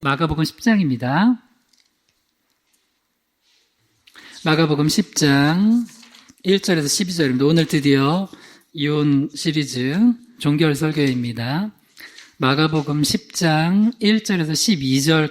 마가복음 10장입니다. 마가복음 10장 1절에서 12절입니다. 오늘 드디어 이혼 시리즈 종결 설교입니다. 마가복음 10장 1절에서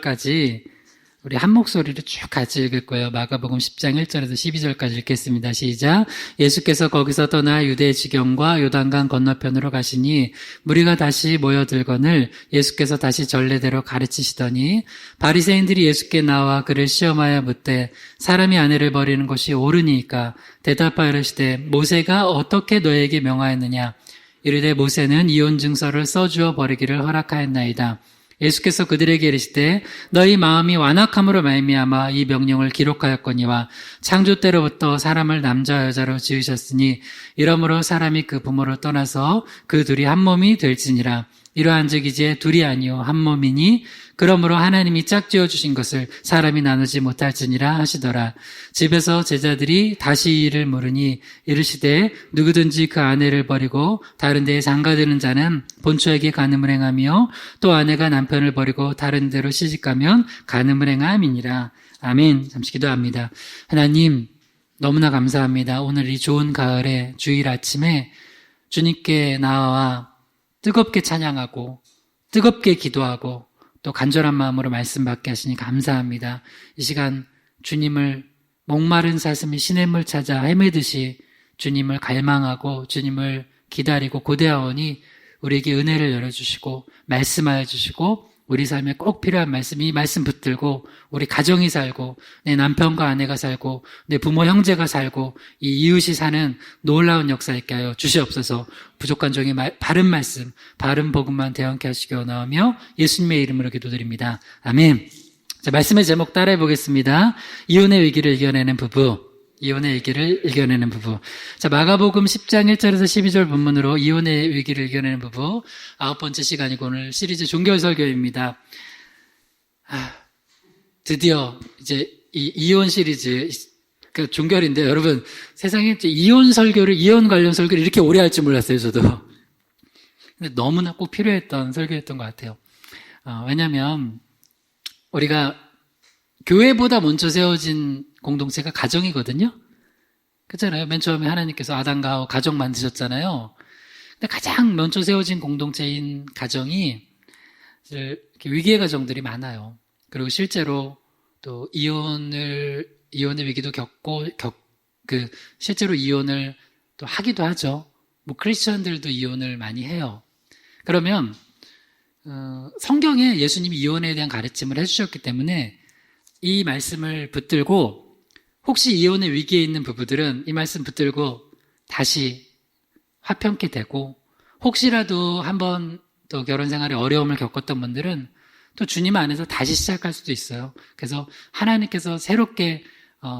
12절까지 우리 한 목소리로 쭉 같이 읽을 거예요. 마가복음 10장 1절에서 12절까지 읽겠습니다. 시작. 예수께서 거기서 떠나 유대 지경과 요단강 건너편으로 가시니 무리가 다시 모여들거늘 예수께서 다시 전례대로 가르치시더니 바리새인들이 예수께 나와 그를 시험하여 묻되 사람이 아내를 버리는 것이 옳으니까 대답하여 이르시되 모세가 어떻게 너에게 명하였느냐 이르되 모세는 이혼 증서를 써주어 버리기를 허락하였나이다. 예수께서 그들에게 이르시되 너희 마음이 완악함으로 말미암아 이 명령을 기록하였거니와 창조 때로부터 사람을 남자와 여자로 지으셨으니 이러므로 사람이 그 부모를 떠나서 그 둘이 한 몸이 될지니라. 이러한즉 이제 둘이 아니요 한 몸이니 그러므로 하나님이 짝지어 주신 것을 사람이 나누지 못할지니라 하시더라. 집에서 제자들이 다시 이를 물으니 이르시되 누구든지 그 아내를 버리고 다른 데에 장가드는 자는 본처에게 간음을 행하며 또 아내가 남편을 버리고 다른 데로 시집가면 간음을 행함이니라. 아멘. 잠시 기도합니다. 하나님 너무나 감사합니다. 오늘 이 좋은 가을에 주일 아침에 주님께 나와 뜨겁게 찬양하고 뜨겁게 기도하고 또 간절한 마음으로 말씀 받게 하시니 감사합니다. 이 시간 주님을 목마른 사슴이 시냇물 찾아 헤매듯이 주님을 갈망하고 주님을 기다리고 고대하오니 우리에게 은혜를 열어주시고 말씀하여 주시고 우리 삶에 꼭 필요한 말씀, 이 말씀 붙들고 우리 가정이 살고 내 남편과 아내가 살고 내 부모 형제가 살고 이 이웃이 사는 놀라운 역사 있게 하여 주시옵소서. 부족한 종의 바른 말씀, 바른 복음만 대언케 하시기 원하며 예수님의 이름으로 기도드립니다. 아멘. 자, 말씀의 제목 따라해 보겠습니다. 이혼의 위기를 이겨내는 부부. 이혼의 위기를 이겨내는 부부. 자, 마가복음 10장 1절에서 12절 본문으로 이혼의 위기를 이겨내는 부부 9번째 시간이고 오늘 시리즈 종결 설교입니다. 드디어 이제 이 이혼 시리즈 그 종결인데 여러분 세상에 이혼 설교를 이혼 관련 설교를 이렇게 오래 할 줄 몰랐어요, 저도. 근데 너무나 꼭 필요했던 설교였던 것 같아요. 왜냐하면 우리가 교회보다 먼저 세워진 공동체가 가정이거든요. 그렇잖아요. 맨 처음에 하나님께서 아담과 하와 가정 만드셨잖아요. 근데 가장 먼저 세워진 공동체인 가정이 이렇게 위기의 가정들이 많아요. 그리고 실제로 또 이혼의 위기도 실제로 이혼을 또 하기도 하죠. 크리스천들도 이혼을 많이 해요. 그러면 성경에 예수님이 이혼에 대한 가르침을 해주셨기 때문에 이 말씀을 붙들고 혹시 이혼의 위기에 있는 부부들은 이 말씀 붙들고 다시 화평케 되고 혹시라도 한번 또 결혼 생활에 어려움을 겪었던 분들은 또 주님 안에서 다시 시작할 수도 있어요. 그래서 하나님께서 새롭게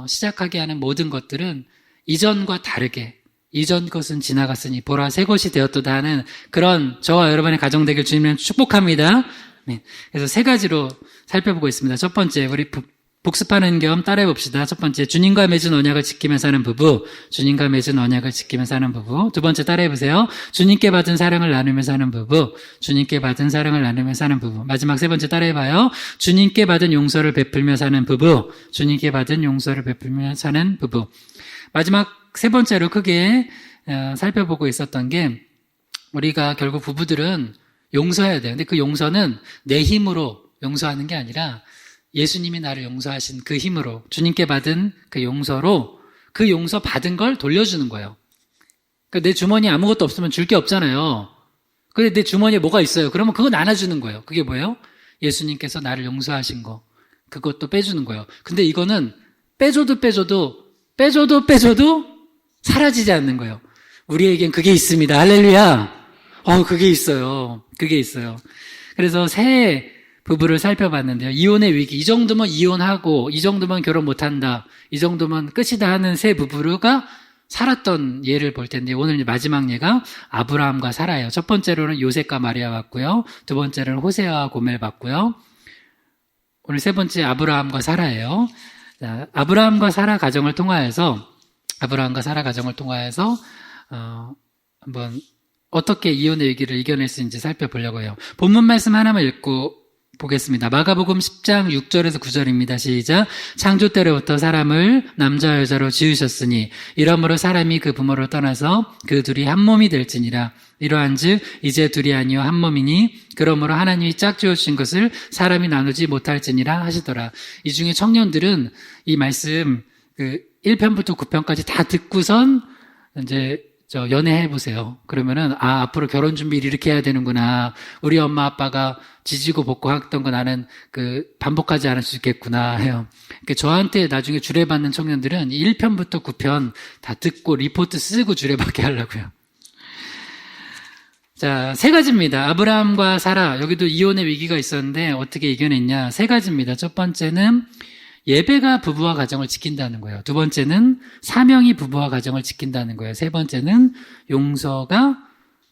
시작하게 하는 모든 것들은 이전과 다르게 이전 것은 지나갔으니 보라 새 것이 되었도다 하는 그런 저와 여러분의 가정 되길 주님은 축복합니다. 네. 그래서 세 가지로 살펴보고 있습니다. 첫 번째, 우리 복습하는 겸 따라해 봅시다. 첫 번째, 주님과 맺은 언약을 지키며 사는 부부. 주님과 맺은 언약을 지키며 사는 부부. 두 번째, 따라해 보세요. 주님께 받은 사랑을 나누며 사는 부부. 주님께 받은 사랑을 나누며 사는 부부. 마지막 세 번째, 따라해 봐요. 주님께 받은 용서를 베풀며 사는 부부. 주님께 받은 용서를 베풀며 사는 부부. 마지막 세 번째로 크게 살펴보고 있었던 게 우리가 결국 부부들은 용서해야 돼요. 근데 그 용서는 내 힘으로 용서하는 게 아니라 예수님이 나를 용서하신 그 힘으로 주님께 받은 그 용서로 그 용서 받은 걸 돌려주는 거예요. 그러니까 내 주머니에 아무것도 없으면 줄 게 없잖아요. 근데 내 주머니에 뭐가 있어요. 그러면 그거 나눠주는 거예요. 그게 뭐예요? 예수님께서 나를 용서하신 거. 그것도 빼주는 거예요. 근데 이거는 빼줘도 사라지지 않는 거예요. 우리에겐 그게 있습니다. 할렐루야. 그게 있어요. 그래서 새 부부를 살펴봤는데요. 이혼의 위기, 이 정도면 이혼하고, 이 정도면 결혼 못한다, 이 정도면 끝이다 하는 새 부부가 살았던 예를 볼 텐데, 오늘 마지막 예가 아브라함과 사라예요. 첫 번째로는 요셉과 마리아 봤고요. 두 번째로는 호세아와 고멜 봤고요. 오늘 세 번째 아브라함과 사라예요. 자, 아브라함과 사라 가정을 통하여서 한번 어떻게 이혼의 위기를 이겨낼 수 있는지 살펴보려고 해요. 본문 말씀 하나만 읽고 보겠습니다. 마가복음 10장 6절에서 9절입니다. 시작. 창조 때로부터 사람을 남자와 여자로 지으셨으니 이러므로 사람이 그 부모를 떠나서 그 둘이 한 몸이 될지니라. 이러한즉 이제 둘이 아니요 한 몸이니 그러므로 하나님이 짝지어 주신 것을 사람이 나누지 못할지니라 하시더라. 이 중에 청년들은 이 말씀 1편부터 9편까지 다 듣고선 이제 연애해 보세요. 그러면은 앞으로 결혼 준비를 이렇게 해야 되는구나. 우리 엄마 아빠가 지지고 볶고 했던 거 나는 반복하지 않을 수 있겠구나 해요. 저한테 나중에 주례받는 청년들은 1편부터 9편 다 듣고 리포트 쓰고 주례받게 하려고요. 자, 세 가지입니다. 아브라함과 사라, 여기도 이혼의 위기가 있었는데 어떻게 이겨냈냐? 세 가지입니다. 첫 번째는 예배가 부부와 가정을 지킨다는 거예요. 두 번째는 사명이 부부와 가정을 지킨다는 거예요. 세 번째는 용서가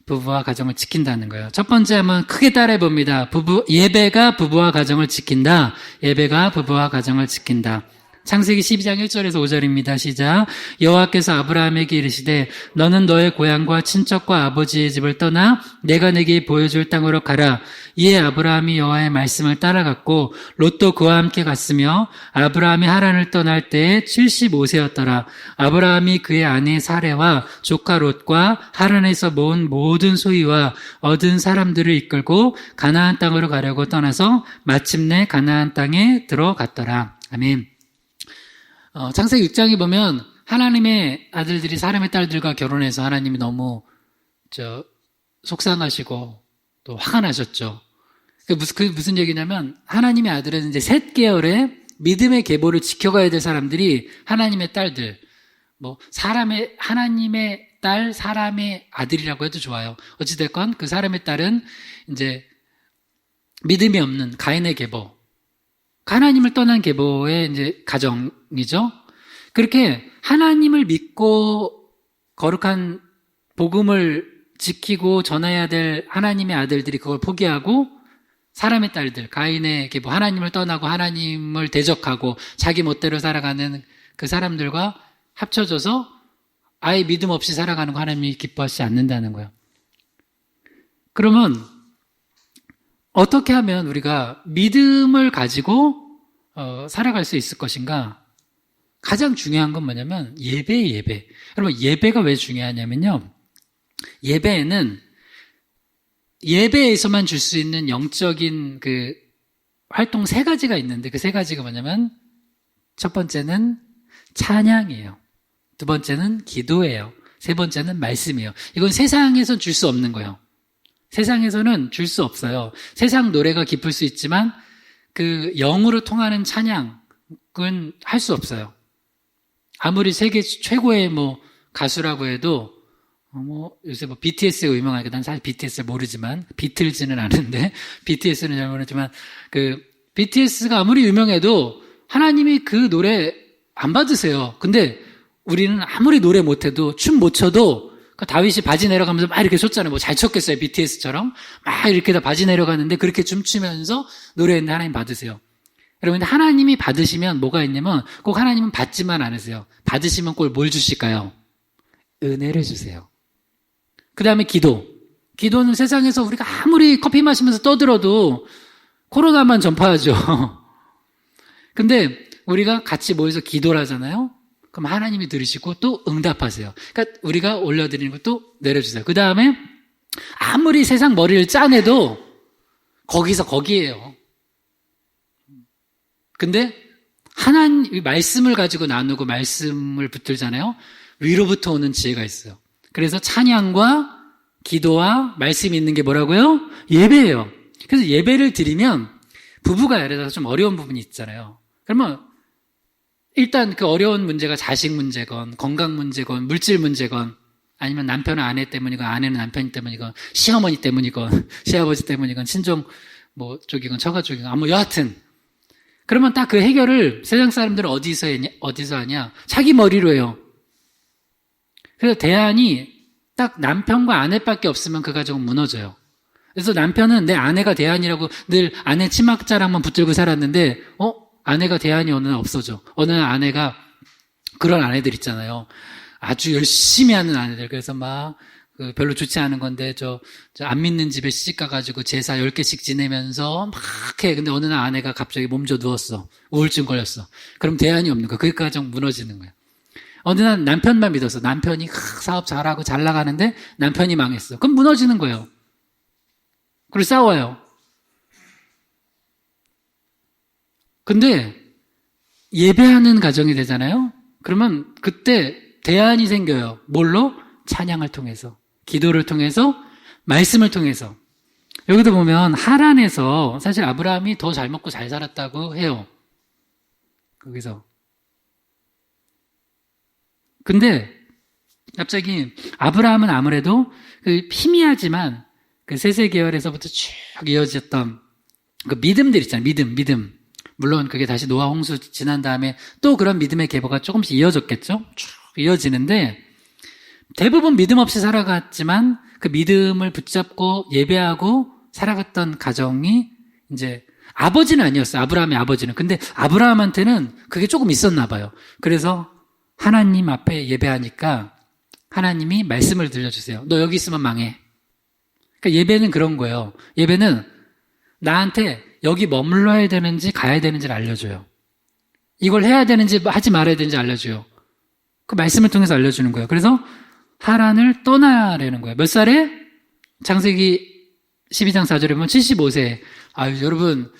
부부와 가정을 지킨다는 거예요. 첫 번째 한번 크게 따라해 봅니다. 예배가 부부와 가정을 지킨다. 예배가 부부와 가정을 지킨다. 창세기 12장 1절에서 5절입니다. 시작. 여호와께서 아브라함에게 이르시되 너는 너의 고향과 친척과 아버지의 집을 떠나 내가 내게 보여줄 땅으로 가라. 이에 아브라함이 여호와의 말씀을 따라갔고 롯도 그와 함께 갔으며 아브라함이 하란을 떠날 때에 75세였더라. 아브라함이 그의 아내 사레와 조카 롯과 하란에서 모은 모든 소유와 얻은 사람들을 이끌고 가나안 땅으로 가려고 떠나서 마침내 가나안 땅에 들어갔더라. 아멘. 창세기 6장에 보면 하나님의 아들들이 사람의 딸들과 결혼해서 하나님이 너무 속상하시고 또 화가 나셨죠. 그게 무슨 얘기냐면 하나님의 아들은 이제 셋 계열의 믿음의 계보를 지켜가야 될 사람들이 하나님의 딸들, 하나님의 딸, 사람의 아들이라고 해도 좋아요. 어찌됐건 그 사람의 딸은 이제 믿음이 없는 가인의 계보, 하나님을 떠난 계보의 이제 가정이죠. 그렇게 하나님을 믿고 거룩한 복음을 지키고 전해야 될 하나님의 아들들이 그걸 포기하고 사람의 딸들, 가인의 계보, 하나님을 떠나고 하나님을 대적하고 자기 멋대로 살아가는 그 사람들과 합쳐져서 아예 믿음 없이 살아가는 거 하나님이 기뻐하시지 않는다는 거예요. 그러면 어떻게 하면 우리가 믿음을 가지고 살아갈 수 있을 것인가? 가장 중요한 건 뭐냐면 예배예요, 예배. 여러분, 예배가 왜 중요하냐면요. 예배에서만 줄 수 있는 영적인 활동 세 가지가 있는데 그 세 가지가 뭐냐면 첫 번째는 찬양이에요. 두 번째는 기도예요. 세 번째는 말씀이에요. 이건 세상에선 줄 수 없는 거예요. 세상에서는 줄 수 없어요. 세상 노래가 기쁠 수 있지만 그 영으로 통하는 찬양은 할 수 없어요. 아무리 세계 최고의 가수라고 해도 요새 BTS가 유명하니까 난 사실 BTS를 모르지만 비틀즈는 아는데 BTS는 잘 모르지만 BTS가 아무리 유명해도 하나님이 그 노래 안 받으세요. 근데 우리는 아무리 노래 못해도 춤 못 춰도 다윗이 바지 내려가면서 막 이렇게 췄잖아요. 잘 췄겠어요. BTS처럼. 막 이렇게 다 바지 내려가는데 그렇게 춤추면서 노래했는데 하나님 받으세요. 여러분, 하나님이 받으시면 뭐가 있냐면 꼭 하나님은 받지만 않으세요. 받으시면 꼭 뭘 주실까요? 은혜를 주세요. 그 다음에 기도. 기도는 세상에서 우리가 아무리 커피 마시면서 떠들어도 코로나만 전파하죠. 근데 우리가 같이 모여서 기도를 하잖아요. 그럼 하나님이 들으시고 또 응답하세요. 그러니까 우리가 올려드리는 것도 내려주세요. 그 다음에 아무리 세상 머리를 짜내도 거기에요. 근데 하나님 말씀을 가지고 나누고 말씀을 붙들잖아요. 위로부터 오는 지혜가 있어요. 그래서 찬양과 기도와 말씀이 있는 게 뭐라고요? 예배예요. 그래서 예배를 드리면 부부가 예를 들어서 좀 어려운 부분이 있잖아요. 그러면 일단 그 어려운 문제가 자식 문제건 건강 문제건 물질 문제건 아니면 남편은 아내 때문이건 아내는 남편 때문이건 시어머니 때문이건 시아버지 때문이건 친정 쪽이건 처가 쪽이건 여하튼 그러면 딱 그 해결을 세상 사람들은 어디서 하냐? 자기 머리로 해요. 그래서 대안이 딱 남편과 아내밖에 없으면 그 가정은 무너져요. 그래서 남편은 내 아내가 대안이라고 늘 아내 치맛자락만 붙들고 살았는데 아내가 대안이 어느 날 없어져. 어느 날 아내가 그런 아내들 있잖아요. 아주 열심히 하는 아내들. 그래서 막 별로 좋지 않은 건데, 저 안 믿는 집에 시집 가가지고 제사 10개씩 지내면서 막 해. 근데 어느 날 아내가 갑자기 몸져 누웠어. 우울증 걸렸어. 그럼 대안이 없는 거야. 그 가정 무너지는 거야. 어느 날 남편만 믿었어. 남편이 사업 잘하고 잘 나가는데 남편이 망했어. 그럼 무너지는 거예요. 그리고 싸워요. 근데 예배하는 가정이 되잖아요. 그러면 그때 대안이 생겨요. 뭘로? 찬양을 통해서, 기도를 통해서, 말씀을 통해서. 여기도 보면 하란에서 사실 아브라함이 더 잘 먹고 잘 살았다고 해요. 거기서. 근데 갑자기 아브라함은 아무래도 그 희미하지만 그 셋세 계열에서부터 쭉 이어졌던 그 믿음들 있잖아요. 믿음. 물론 그게 다시 노아 홍수 지난 다음에 또 그런 믿음의 계보가 조금씩 이어졌겠죠. 쭉 이어지는데 대부분 믿음 없이 살아갔지만 그 믿음을 붙잡고 예배하고 살아갔던 가정이 이제 아버지는 아니었어요. 아브라함의 아버지는. 근데 아브라함한테는 그게 조금 있었나 봐요. 그래서 하나님 앞에 예배하니까 하나님이 말씀을 들려주세요. 너 여기 있으면 망해. 그러니까 예배는 그런 거예요. 예배는 나한테 여기 머물러야 되는지 가야 되는지를 알려줘요. 이걸 해야 되는지 하지 말아야 되는지 알려줘요. 그 말씀을 통해서 알려주는 거예요. 그래서 하란을 떠나려는 거예요. 몇 살에? 창세기 12장 4절에 보면 75세. 아유, 여러분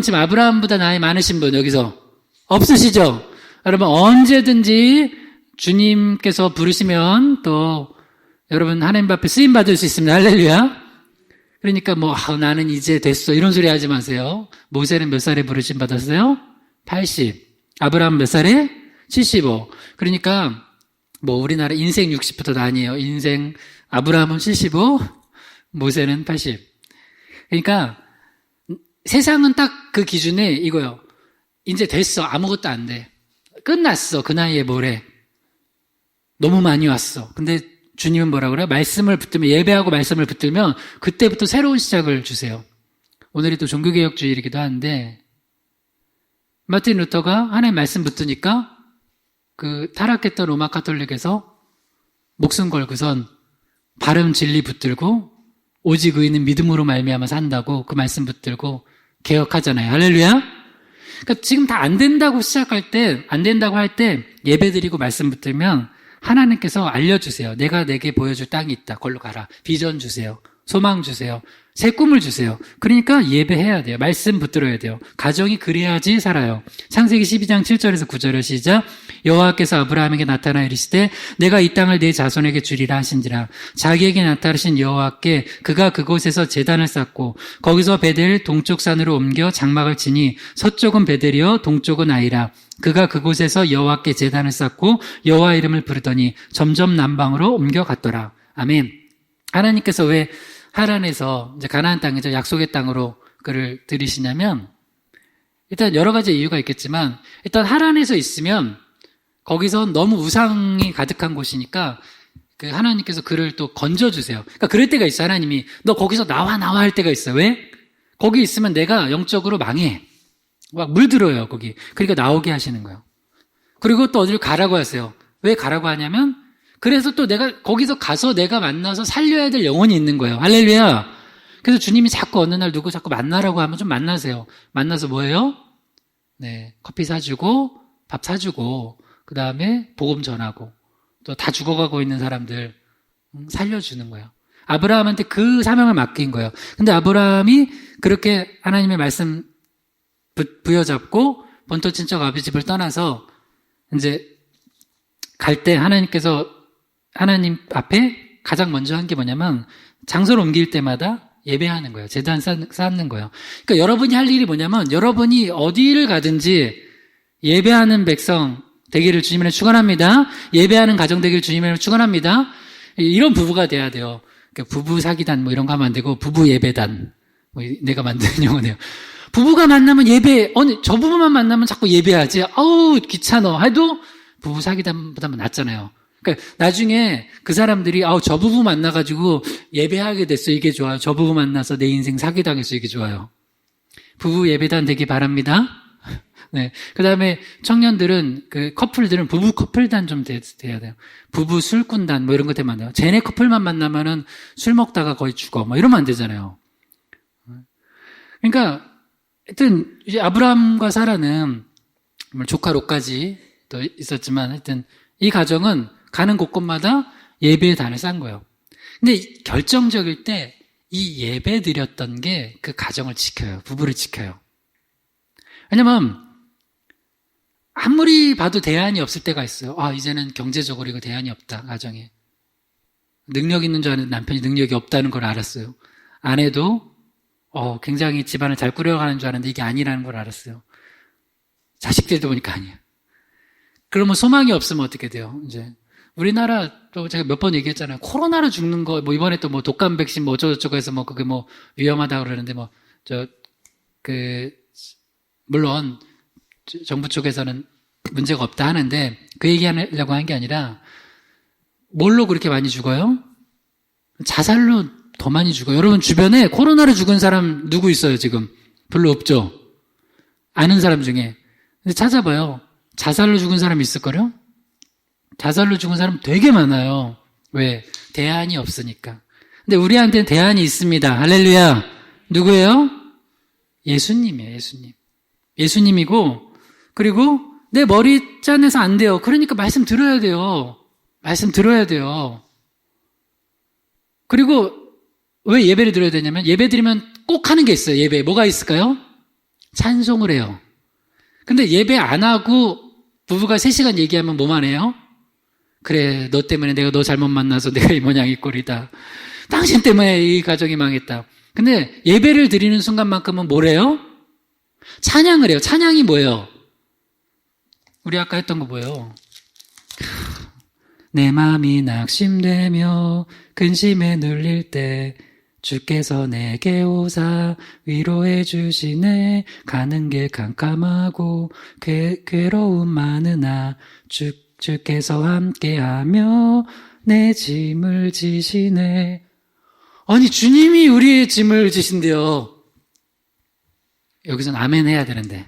지금 아브라함보다 나이 많으신 분 여기서 없으시죠? 여러분 언제든지 주님께서 부르시면 또 여러분 하나님 앞에 쓰임 받을 수 있습니다. 할렐루야. 그러니까 나는 이제 됐어 이런 소리 하지 마세요. 모세는 몇 살에 부르심 받았어요? 80. 아브라함 몇 살에? 75. 그러니까 우리나라 인생 60부터 아니에요. 인생 아브라함은 75, 모세는 80. 그러니까 세상은 딱 그 기준에 이거요. 이제 됐어. 아무것도 안 돼. 끝났어. 그 나이에 뭐래. 너무 많이 왔어. 근데 주님은 뭐라 그래요? 말씀을 붙들면, 예배하고 말씀을 붙들면 그때부터 새로운 시작을 주세요. 오늘이 또 종교개혁주일이기도 한데 마틴 루터가 하나님 말씀 붙으니까 그 타락했던 로마 카톨릭에서 목숨 걸고선 바른 진리 붙들고 오직 의인은 믿음으로 말미암아 산다고 그 말씀 붙들고 개혁하잖아요. 할렐루야. 그러니까 지금 다 안 된다고 시작할 때, 안 된다고 할 때 예배 드리고 말씀 붙들면 하나님께서 알려주세요. 내가 내게 보여줄 땅이 있다. 걸로 가라. 비전 주세요. 소망 주세요. 새 꿈을 주세요. 그러니까 예배해야 돼요. 말씀 붙들어야 돼요. 가정이 그래야지 살아요. 창세기 12장 7절에서 9절을 시작. 여호와께서 아브라함에게 나타나 이르시되 내가 이 땅을 네 자손에게 주리라 하신지라. 자기에게 나타나신 여호와께 그가 그곳에서 제단을 쌓고 거기서 베델 동쪽 산으로 옮겨 장막을 치니 서쪽은 베델이요 동쪽은 아이라. 그가 그곳에서 여호와께 제단을 쌓고 여호와 이름을 부르더니 점점 남방으로 옮겨갔더라. 아멘. 하나님께서 왜 하란에서 이제 가나안 땅이죠. 약속의 땅으로 그를 들이시냐면 일단 여러 가지 이유가 있겠지만 일단 하란에서 있으면 거기서 너무 우상이 가득한 곳이니까 그 하나님께서 그를 또 건져주세요. 그러니까 그럴 때가 있어요. 하나님이 너 거기서 나와 할 때가 있어요. 왜? 거기 있으면 내가 영적으로 망해. 막 물들어요 거기. 그러니까 나오게 하시는 거예요. 그리고 또 어디를 가라고 하세요. 왜 가라고 하냐면 그래서 또 내가 거기서 가서 내가 만나서 살려야 될 영혼이 있는 거예요. 할렐루야. 그래서 주님이 자꾸 어느 날 누구 자꾸 만나라고 하면 좀 만나세요. 만나서 뭐예요? 네, 커피 사주고 밥 사주고 그 다음에 복음 전하고 또 다 죽어가고 있는 사람들 살려주는 거예요. 아브라함한테 그 사명을 맡긴 거예요. 근데 아브라함이 그렇게 하나님의 말씀 부여잡고 본토 친척 아비 집을 떠나서 이제 갈 때 하나님께서 하나님 앞에 가장 먼저 한 게 뭐냐면 장소를 옮길 때마다 예배하는 거예요. 제단 쌓는 거예요. 그러니까 여러분이 할 일이 뭐냐면 여러분이 어디를 가든지 예배하는 백성 되기를 주님을 축원합니다. 예배하는 가정 되기를 주님을 축원합니다. 이런 부부가 돼야 돼요. 그러니까 부부 사기단 이런 거 하면 안 되고 부부 예배단 내가 만든 용어네요. 부부가 만나면 예배, 저 부부만 만나면 자꾸 예배하지. 아우 귀찮아 해도 부부 사기단보다는 낫잖아요. 그러니까 나중에 그 사람들이 저 부부 만나가지고 예배하게 됐어. 이게 좋아요. 저 부부 만나서 내 인생 사기당했어. 이게 좋아요. 부부 예배단 되기 바랍니다. 네. 그 다음에 청년들은, 커플들은 부부 커플단 좀 돼야 돼요. 부부 술꾼단, 뭐 이런 거 되면 안 돼요. 쟤네 커플만 만나면은 술 먹다가 거의 죽어. 뭐 이러면 안 되잖아요. 그러니까, 하여튼, 이제 아브라함과 사라는, 조카 롯까지 또 있었지만, 하여튼, 이 가정은 가는 곳곳마다 예배의 단을 쌓은 거예요. 근데 결정적일 때, 이 예배 드렸던 게 그 가정을 지켜요. 부부를 지켜요. 왜냐면, 아무리 봐도 대안이 없을 때가 있어요. 이제는 경제적으로 이거 대안이 없다, 가정에. 능력 있는 줄 아는 남편이 능력이 없다는 걸 알았어요. 아내도, 굉장히 집안을 잘 꾸려가는 줄 알았는데 이게 아니라는 걸 알았어요. 자식들도 보니까 아니에요. 그러면 소망이 없으면 어떻게 돼요, 이제. 우리나라, 또 제가 몇 번 얘기했잖아요. 코로나로 죽는 거, 이번에 또 독감 백신 어쩌고저쩌고 해서 그게 위험하다고 그러는데 물론, 정부 쪽에서는 문제가 없다 하는데, 그 얘기하려고 한 게 아니라, 뭘로 그렇게 많이 죽어요? 자살로 더 많이 죽어요. 여러분 주변에 코로나로 죽은 사람 누구 있어요, 지금? 별로 없죠? 아는 사람 중에. 근데 찾아봐요. 자살로 죽은 사람 있을걸요? 자살로 죽은 사람 되게 많아요. 왜? 대안이 없으니까. 근데 우리한테는 대안이 있습니다. 할렐루야. 누구예요? 예수님이에요, 예수님. 예수님이고, 그리고 내 머리 짠해서 안 돼요. 그러니까 말씀 들어야 돼요. 말씀 들어야 돼요. 그리고 왜 예배를 드려야 되냐면, 예배 드리면 꼭 하는 게 있어요. 예배. 뭐가 있을까요? 찬송을 해요. 근데 예배 안 하고 부부가 3시간 얘기하면 뭐만 해요? 그래, 너 때문에 내가 너 잘못 만나서 내가 이 모양 이 꼴이다. 당신 때문에 이 가정이 망했다. 근데 예배를 드리는 순간만큼은 뭐래요? 찬양을 해요. 찬양이 뭐예요? 우리 아까 했던 거 뭐예요? 내 마음이 낙심되며 근심에 눌릴 때 주께서 내게 오사 위로해 주시네. 가는 길 캄캄하고 괴로움 많으나 주께서 함께하며 내 짐을 지시네. 아니, 주님이 우리의 짐을 지신대요. 여기선 아멘 해야 되는데.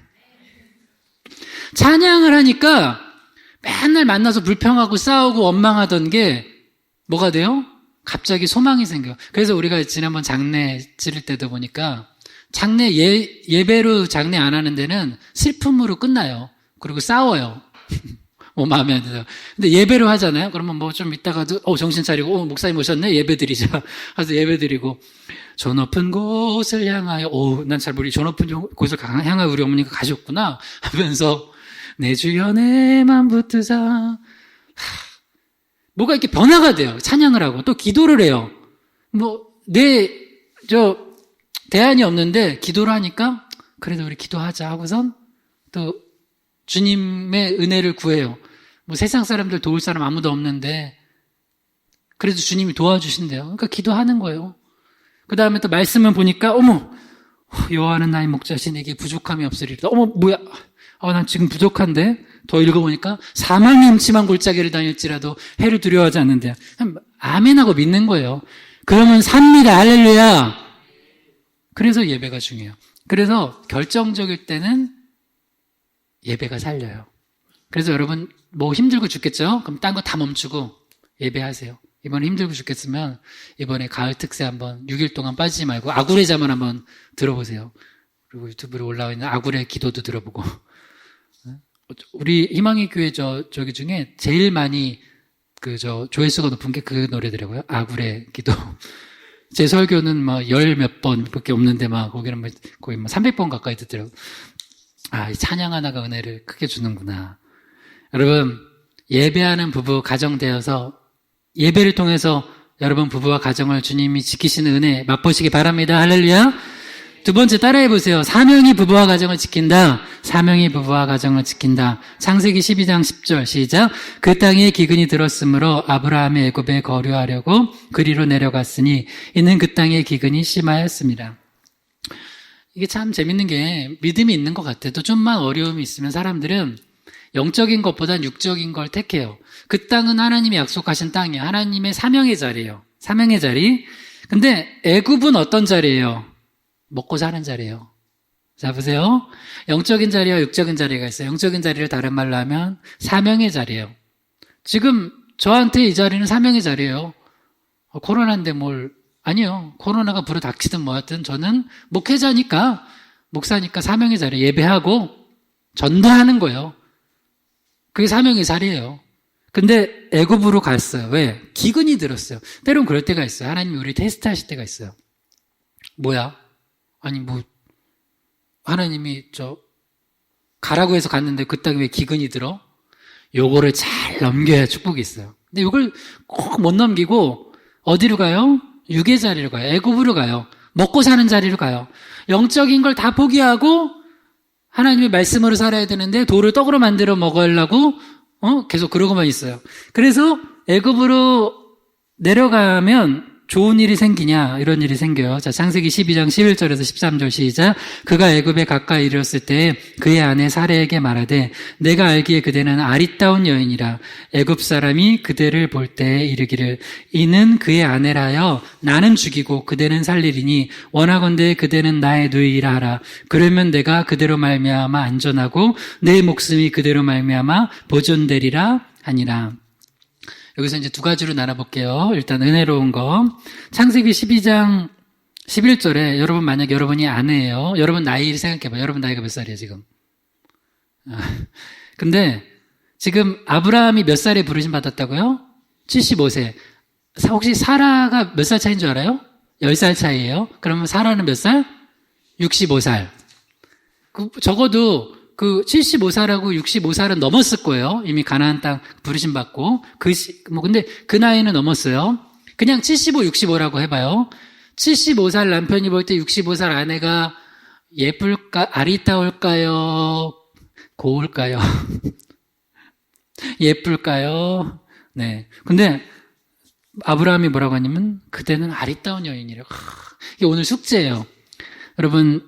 찬양을 하니까 맨날 만나서 불평하고 싸우고 원망하던 게 뭐가 돼요? 갑자기 소망이 생겨요. 그래서 우리가 지난번 장례 치를 때도 보니까 장례 예배로 장례 안 하는 데는 슬픔으로 끝나요. 그리고 싸워요. 마음에 안 들어요. 근데 예배로 하잖아요. 그러면 좀 이따가도 정신 차리고 목사님 오셨네? 예배 드리자. 그래서 예배 드리고 저 높은 곳을 향하여 난 잘 모르겠 저 높은 곳을 향하여 우리 어머니가 가셨구나 하면서 내 주여 내 맘 붙드사. 뭐가 이렇게 변화가 돼요. 찬양을 하고 또 기도를 해요. 대안이 없는데 기도를 하니까 그래도 우리 기도하자 하고선 또 주님의 은혜를 구해요. 세상 사람들 도울 사람 아무도 없는데 그래도 주님이 도와주신대요. 그러니까 기도하는 거예요. 그 다음에 또 말씀을 보니까 여호와는 나의 목자시 내게 부족함이 없으리로다. 뭐야? 난 지금 부족한데? 더 읽어보니까 사망의 음침한 골짜기를 다닐지라도 해를 두려워하지 않는데 아멘하고 믿는 거예요. 그러면 삽니다. 할렐루야. 그래서 예배가 중요해요. 그래서 결정적일 때는 예배가 살려요. 그래서 여러분 힘들고 죽겠죠? 그럼 딴 거 다 멈추고 예배하세요. 이번에 힘들고 죽겠으면 이번에 가을 특세 한번 6일 동안 빠지지 말고 아구레 자만 한번 들어보세요. 그리고 유튜브로 올라와 있는 아구레 기도도 들어보고. 우리 희망의 교회 저기 중에 제일 많이 조회수가 높은 게 그 노래더라고요. 아구레 기도. 제 설교는 열 몇 번밖에 없는데 거기는 거의 300번 가까이 듣더라고요. 이 찬양 하나가 은혜를 크게 주는구나. 여러분, 예배하는 부부 가정 되어서 예배를 통해서 여러분 부부와 가정을 주님이 지키시는 은혜 맛보시기 바랍니다. 할렐루야. 두 번째 따라해 보세요. 사명이 부부와 가정을 지킨다. 사명이 부부와 가정을 지킨다. 창세기 12장 10절 시작. 그 땅에 기근이 들었으므로 아브라함이 애굽에 거류하려고 그리로 내려갔으니 이는 그 땅에 기근이 심하였습니다. 이게 참 재밌는 게 믿음이 있는 것 같아요. 또 좀만 어려움이 있으면 사람들은 영적인 것보단 육적인 걸 택해요. 그 땅은 하나님이 약속하신 땅이에요. 하나님의 사명의 자리예요. 사명의 자리. 근데 애굽은 어떤 자리예요? 먹고 사는 자리예요. 자, 보세요. 영적인 자리와 육적인 자리가 있어요. 영적인 자리를 다른 말로 하면 사명의 자리예요. 지금 저한테 이 자리는 사명의 자리예요. 코로나인데 아니요. 코로나가 불어닥치든 뭐하든 저는 목회자니까, 목사니까 사명의 자리 예배하고 전도하는 거예요. 그게 사명의 자리예요. 근데 애굽으로 갔어요. 왜? 기근이 들었어요. 때론 그럴 때가 있어요. 하나님이 우리 테스트하실 때가 있어요. 뭐야? 아니 하나님이 가라고 해서 갔는데 그 땅에 왜 기근이 들어? 요거를 잘 넘겨야 축복이 있어요. 근데 요걸 꼭 못 넘기고 어디로 가요? 육의 자리로 가요. 애굽으로 가요. 먹고 사는 자리로 가요. 영적인 걸 다 포기하고 하나님의 말씀으로 살아야 되는데 돌을 떡으로 만들어 먹으려고 계속 그러고만 있어요. 그래서 애굽으로 내려가면 좋은 일이 생기냐? 이런 일이 생겨요. 자, 창세기 12장 11절에서 13절 시작. 그가 애굽에 가까이 이르렀을 때 그의 아내 사레에게 말하되 내가 알기에 그대는 아리따운 여인이라. 애굽 사람이 그대를 볼 때 이르기를 이는 그의 아내라여 나는 죽이고 그대는 살리리니 원하건대 그대는 나의 누이라 하라. 그러면 내가 그대로 말미암아 안전하고 내 목숨이 그대로 말미암아 보존되리라 하니라. 여기서 이제 두 가지로 나눠볼게요. 일단 은혜로운 거. 창세기 12장 11절에 만약 여러분이 아내예요. 여러분 나이를 생각해봐요. 여러분 나이가 몇 살이에요, 지금? 근데 지금 아브라함이 몇 살에 부르심 받았다고요? 75세. 혹시 사라가 몇 살 차이인 줄 알아요? 10살 차이예요. 그러면 사라는 몇 살? 65살. 적어도 75살하고 65살은 넘었을 거예요. 이미 가나안 땅 부르심 받고. 근데 그 나이는 넘었어요. 그냥 75, 65라고 해봐요. 75살 남편이 볼 때 65살 아내가 예쁠까, 아리따울까요? 고울까요? 예쁠까요? 네. 근데 아브라함이 뭐라고 하냐면, 그대는 아리따운 여인이래요. 이게 오늘 숙제예요. 여러분,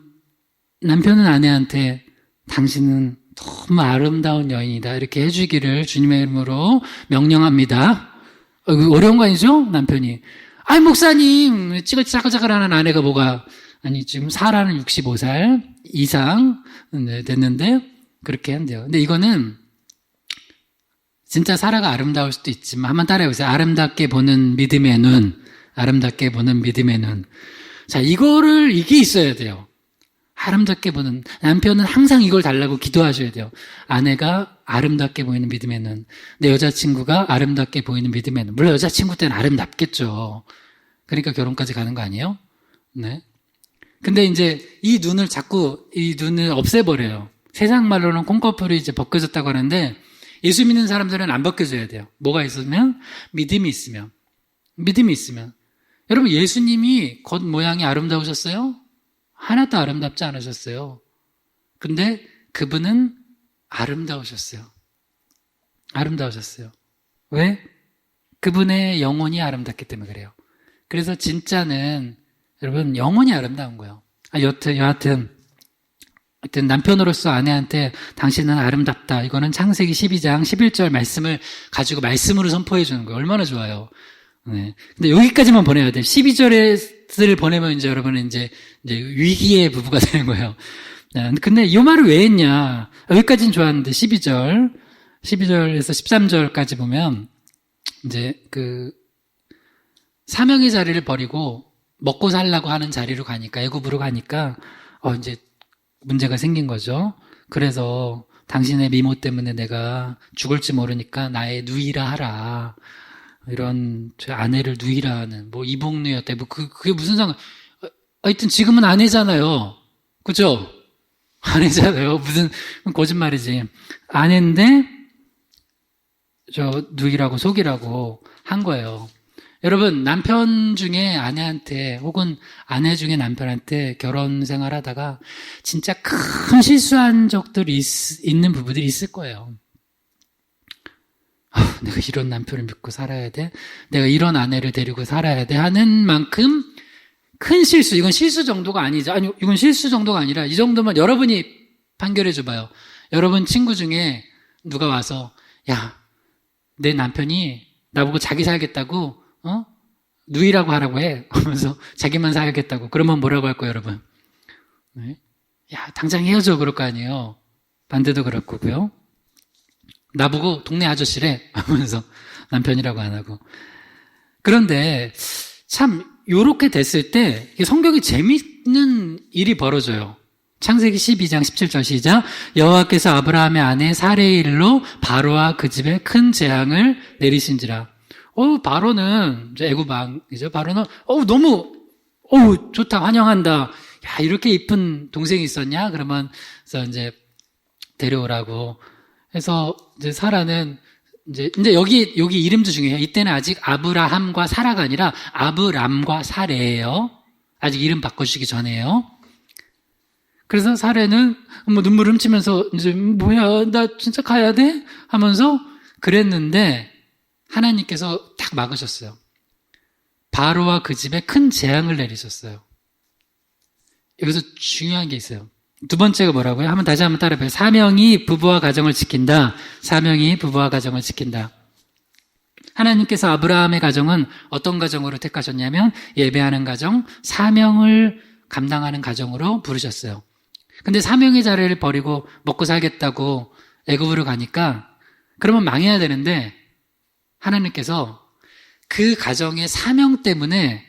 남편은 아내한테 당신은 너무 아름다운 여인이다. 이렇게 해주기를 주님의 이름으로 명령합니다. 어려운 거 아니죠? 남편이. 아이, 목사님, 찌글찌글하는 아내가 뭐가. 아니, 지금 사라는 65살 이상 됐는데, 그렇게 한대요. 근데 이거는, 진짜 사라가 아름다울 수도 있지만, 한번 따라해보세요. 아름답게 보는 믿음의 눈. 아름답게 보는 믿음의 눈. 자, 이게 있어야 돼요. 아름답게 보는, 남편은 항상 이걸 달라고 기도하셔야 돼요. 아내가 아름답게 보이는 믿음의 눈. 내 여자친구가 아름답게 보이는 믿음의 눈. 물론 여자친구 때는 아름답겠죠. 그러니까 결혼까지 가는 거 아니에요? 네. 근데 이제 이 눈을 없애버려요. 세상 말로는 콩꺼풀이 이제 벗겨졌다고 하는데, 예수 믿는 사람들은 안 벗겨져야 돼요. 뭐가 있으면? 믿음이 있으면. 여러분, 예수님이 겉모양이 아름다우셨어요? 하나도 아름답지 않으셨어요. 근데 그분은 아름다우셨어요. 왜? 그분의 영혼이 아름답기 때문에 그래요. 그래서 진짜는 여러분 영혼이 아름다운 거예요. 여하튼 남편으로서 아내한테 당신은 아름답다. 이거는 창세기 12장 11절 말씀을 가지고 말씀으로 선포해 주는 거예요. 얼마나 좋아요. 네. 근데 여기까지만 보내야 돼요. 12절을 보내면 이제 여러분은 이제 위기의 부부가 되는 거예요. 근데 이 말을 왜 했냐. 여기까지는 좋았는데 12절에서 13절까지 보면 이제 사명의 자리를 버리고 먹고 살라고 하는 자리로 가니까, 애굽으로 가니까 이제 문제가 생긴 거죠. 그래서 당신의 미모 때문에 내가 죽을지 모르니까 나의 누이라 하라. 이런 제 아내를 누이라 하는 이복누였대. 그게 무슨 상관? 하여튼 지금은 아내잖아요. 그죠? 아내잖아요. 무슨 거짓말이지. 아내인데 누이라고 속이라고 한 거예요. 여러분, 남편 중에 아내한테 혹은 아내 중에 남편한테 결혼 생활하다가 진짜 큰 실수한 적들이 있는 부부들이 있을 거예요. 내가 이런 남편을 믿고 살아야 돼? 내가 이런 아내를 데리고 살아야 돼? 하는 만큼 큰 실수, 이건 실수 정도가 아니죠. 아니, 이건 실수 정도가 아니라 이 정도면 여러분이 판결해 줘봐요. 여러분 친구 중에 누가 와서 야, 내 남편이 나보고 자기 살겠다고 누이라고 하라고 해. 하면서 자기만 살겠다고. 그러면 뭐라고 할 거예요, 여러분? 네? 야, 당장 헤어져 그럴 거 아니에요. 반대도 그렇고요. 나보고 동네 아저씨래 하면서 남편이라고 안 하고. 그런데 참 요렇게 됐을 때 성경에 재밌는 일이 벌어져요. 창세기 12장 17절 시작. 여호와께서 아브라함의 아내 사레의 일로 바로와 그 집에 큰 재앙을 내리신지라. 바로는 이제 애굽 왕이죠. 바로는 너무 좋다, 환영한다. 야, 이렇게 이쁜 동생이 있었냐? 그러면 이제 데려오라고 해서 이제 사라는 이제 여기 이름도 중요해요. 이때는 아직 아브라함과 사라가 아니라 아브람과 사레예요. 아직 이름 바꿔주시기 전에요. 그래서 사레는 눈물 훔치면서 이제 뭐야, 나 진짜 가야 돼? 하면서 그랬는데 하나님께서 딱 막으셨어요. 바로와 그 집에 큰 재앙을 내리셨어요. 여기서 중요한 게 있어요. 두 번째가 뭐라고요? 다시 한번 따라해봐요. 사명이 부부와 가정을 지킨다. 사명이 부부와 가정을 지킨다. 하나님께서 아브라함의 가정은 어떤 가정으로 택하셨냐면 예배하는 가정, 사명을 감당하는 가정으로 부르셨어요. 근데 사명의 자리를 버리고 먹고 살겠다고 애굽으로 가니까 그러면 망해야 되는데 하나님께서 그 가정의 사명 때문에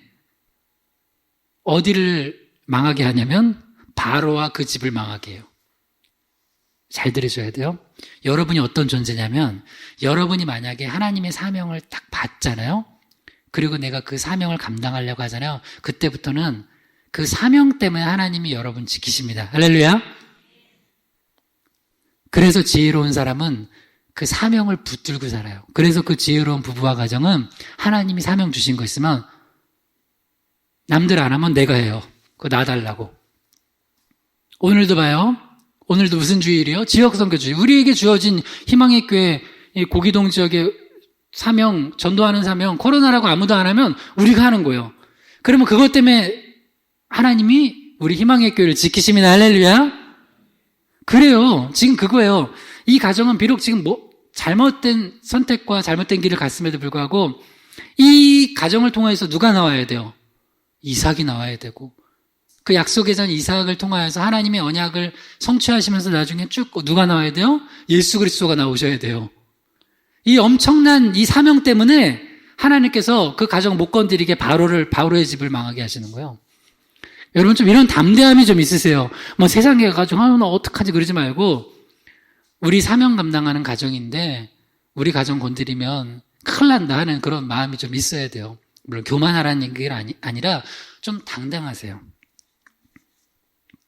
어디를 망하게 하냐면 바로와 그 집을 망하게 해요. 잘 들으셔야 돼요. 여러분이 어떤 존재냐면 여러분이 만약에 하나님의 사명을 딱 받잖아요. 그리고 내가 그 사명을 감당하려고 하잖아요. 그때부터는 그 사명 때문에 하나님이 여러분 지키십니다. 할렐루야. 그래서 지혜로운 사람은 그 사명을 붙들고 살아요. 그래서 그 지혜로운 부부와 가정은 하나님이 사명 주신 거 있으면 남들 안 하면 내가 해요. 그거 놔달라고. 오늘도 봐요. 오늘도 무슨 주일이요? 지역선교주일. 우리에게 주어진 희망의 교회 고기동 지역의 사명, 전도하는 사명, 코로나라고 아무도 안 하면 우리가 하는 거예요. 그러면 그것 때문에 하나님이 우리 희망의 교회를 지키십니다. 할렐루야. 그래요. 지금 그거예요. 이 가정은 비록 지금 잘못된 선택과 잘못된 길을 갔음에도 불구하고 이 가정을 통해서 누가 나와야 돼요? 이삭이 나와야 되고 그 약속의 전 이삭을 통하여서 하나님의 언약을 성취하시면서 나중에 쭉 누가 나와야 돼요? 예수 그리스도가 나오셔야 돼요. 이 엄청난 이 사명 때문에 하나님께서 그 가정 못 건드리게 바로의 집을 망하게 하시는 거예요. 여러분 좀 이런 담대함이 좀 있으세요. 세상에 가지고 나 어떡하지 그러지 말고 우리 사명 감당하는 가정인데 우리 가정 건드리면 큰일 난다 하는 그런 마음이 좀 있어야 돼요. 물론 교만하라는 얘기가 아니라 좀 당당하세요.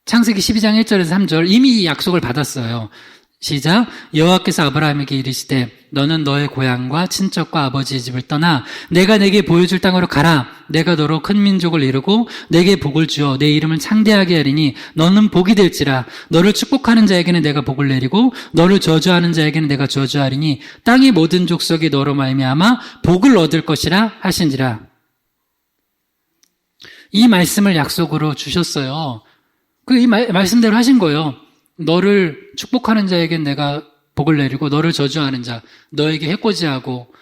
창세기 12장 1절에서 3절 이미 이 약속을 받았어요. 시작. 여호와께서 아브라함에게 이르시되 너는 너의 고향과 친척과 아버지의 집을 떠나 내가 내게 보여줄 땅으로 가라. 내가 너로 큰 민족을 이루고 내게 복을 주어 내 이름을 창대하게 하리니 너는 복이 될지라. 너를 축복하는 자에게는 내가 복을 내리고 너를 저주하는 자에게는 내가 저주하리니 땅의 모든 족속이 너로 말미암아 복을 얻을 것이라 하신지라. 이 말씀을 약속으로 주셨어요. 이 말씀대로 하신 거예요. 너를 축복하는 자에겐 내가 복을 내리고 너를 저주하는 자, 너에게 해코지하고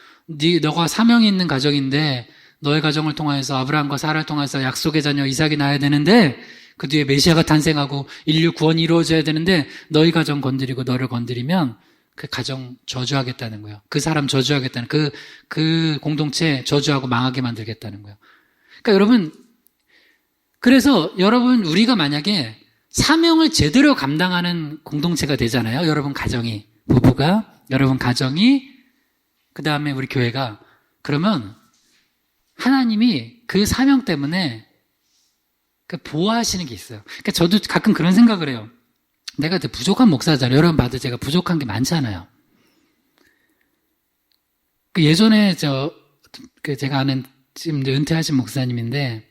너가 사명이 있는 가정인데 너의 가정을 통해서 아브라함과 사라를 통해서 약속의 자녀 이삭이 나야 되는데 그 뒤에 메시아가 탄생하고 인류 구원이 이루어져야 되는데 너희 가정 건드리고 너를 건드리면 그 가정 저주하겠다는 거예요. 그 사람 저주하겠다는 그 공동체 저주하고 망하게 만들겠다는 거예요. 그러니까 여러분 그래서 여러분 우리가 만약에 사명을 제대로 감당하는 공동체가 되잖아요. 여러분 가정이, 부부가, 여러분 가정이, 그 다음에 우리 교회가. 그러면 하나님이 그 사명 때문에 보호하시는 게 있어요. 그러니까 저도 가끔 그런 생각을 해요. 내가 되게 부족한 목사잖아요. 여러분 봐도 제가 부족한 게 많잖아요. 예전에 제가 아는 지금 은퇴하신 목사님인데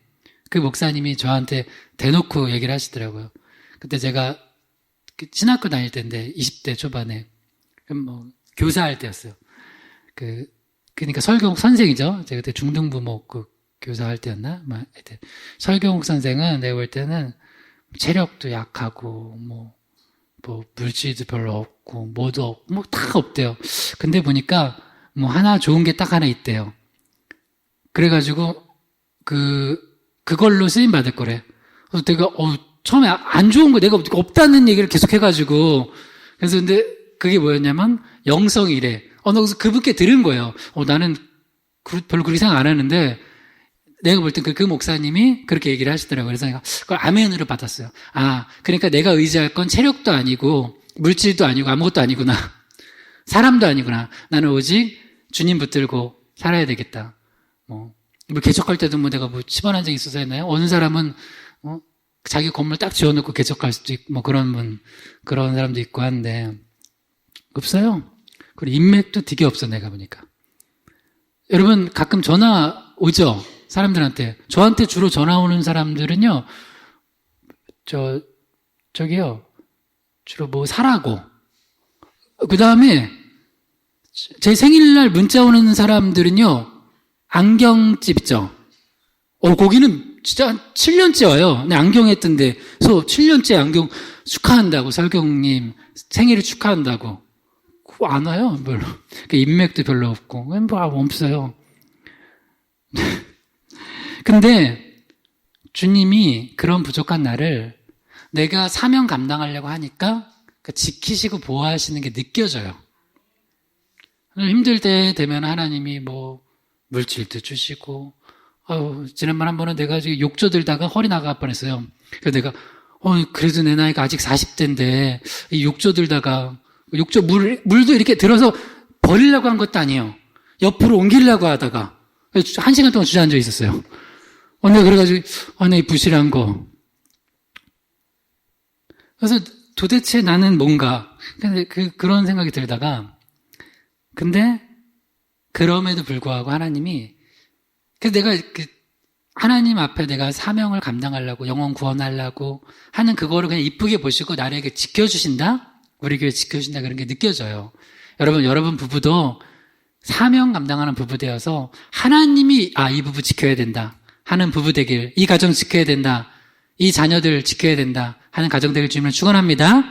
그 목사님이 저한테 대놓고 얘기를 하시더라고요. 그때 제가 신학교 다닐 때인데 20대 초반에 교사할 때였어요. 그러니까 설교국 선생이죠. 제가 그때 중등부모 교사할 때였나? 설교국 선생은 내가 볼 때는 체력도 약하고 물질도 별로 없고 뭐도 없고 다 없대요. 근데 보니까 하나 좋은 게 딱 하나 있대요. 그래가지고 그걸로 쓰임 받을 거래. 그래서 내가 처음에 안 좋은 거 내가 없다는 얘기를 계속 해가지고 그래서 근데 그게 뭐였냐면 영성이래. 그래서 그분께 들은 거예요. 나는 별로 그렇게 생각 안 하는데 내가 볼 땐 그 목사님이 그렇게 얘기를 하시더라고요. 그래서 내가 그걸 아멘으로 받았어요. 그러니까 내가 의지할 건 체력도 아니고 물질도 아니고 아무것도 아니구나. 사람도 아니구나. 나는 오직 주님 붙들고 살아야 되겠다. 뭐 개척할 때도 내가 치번한 적이 있어서 했나요? 어느 사람은 자기 건물 딱 지어놓고 개척할 수도 있고 그런 사람도 있고 한데 없어요. 그리고 인맥도 되게 없어 내가 보니까. 여러분 가끔 전화 오죠? 사람들한테. 저한테 주로 전화 오는 사람들은요, 저기요, 주로 사라고. 그 다음에, 제 생일날 문자 오는 사람들은요, 안경집 있죠? 거기는 진짜 한 7년째 와요. 근데 안경 했던데, 그래서 7년째 안경 축하한다고, 설경님, 생일을 축하한다고. 그거 안 와요, 별로. 인맥도 별로 없고, 없어요. 근데 주님이 그런 부족한 나를 내가 사명 감당하려고 하니까 지키시고 보호하시는 게 느껴져요. 힘들 때 되면 하나님이 물질도 주시고 지난번 한 번은 내가 욕조 들다가 허리 나갈 뻔했어요. 그래서 내가 그래도 내 나이가 아직 40대인데 이 욕조 들다가 욕조 물도 이렇게 들어서 버리려고 한 것도 아니에요. 옆으로 옮기려고 하다가 1시간 동안 주저앉아 있었어요. 내가 그래가지고, 내 부실한 거. 그래서 도대체 나는 뭔가, 근데 그런 생각이 들다가, 근데, 그럼에도 불구하고 하나님이, 그래서 내가 하나님 앞에 내가 사명을 감당하려고, 영혼 구원하려고 하는 그거를 그냥 이쁘게 보시고 나를 지켜주신다? 우리 교회 지켜주신다? 그런 게 느껴져요. 여러분 부부도 사명 감당하는 부부 되어서 하나님이, 이 부부 지켜야 된다. 하는 부부 되길, 이 가정 지켜야 된다, 이 자녀들 지켜야 된다 하는 가정 되길 주님을 축원합니다.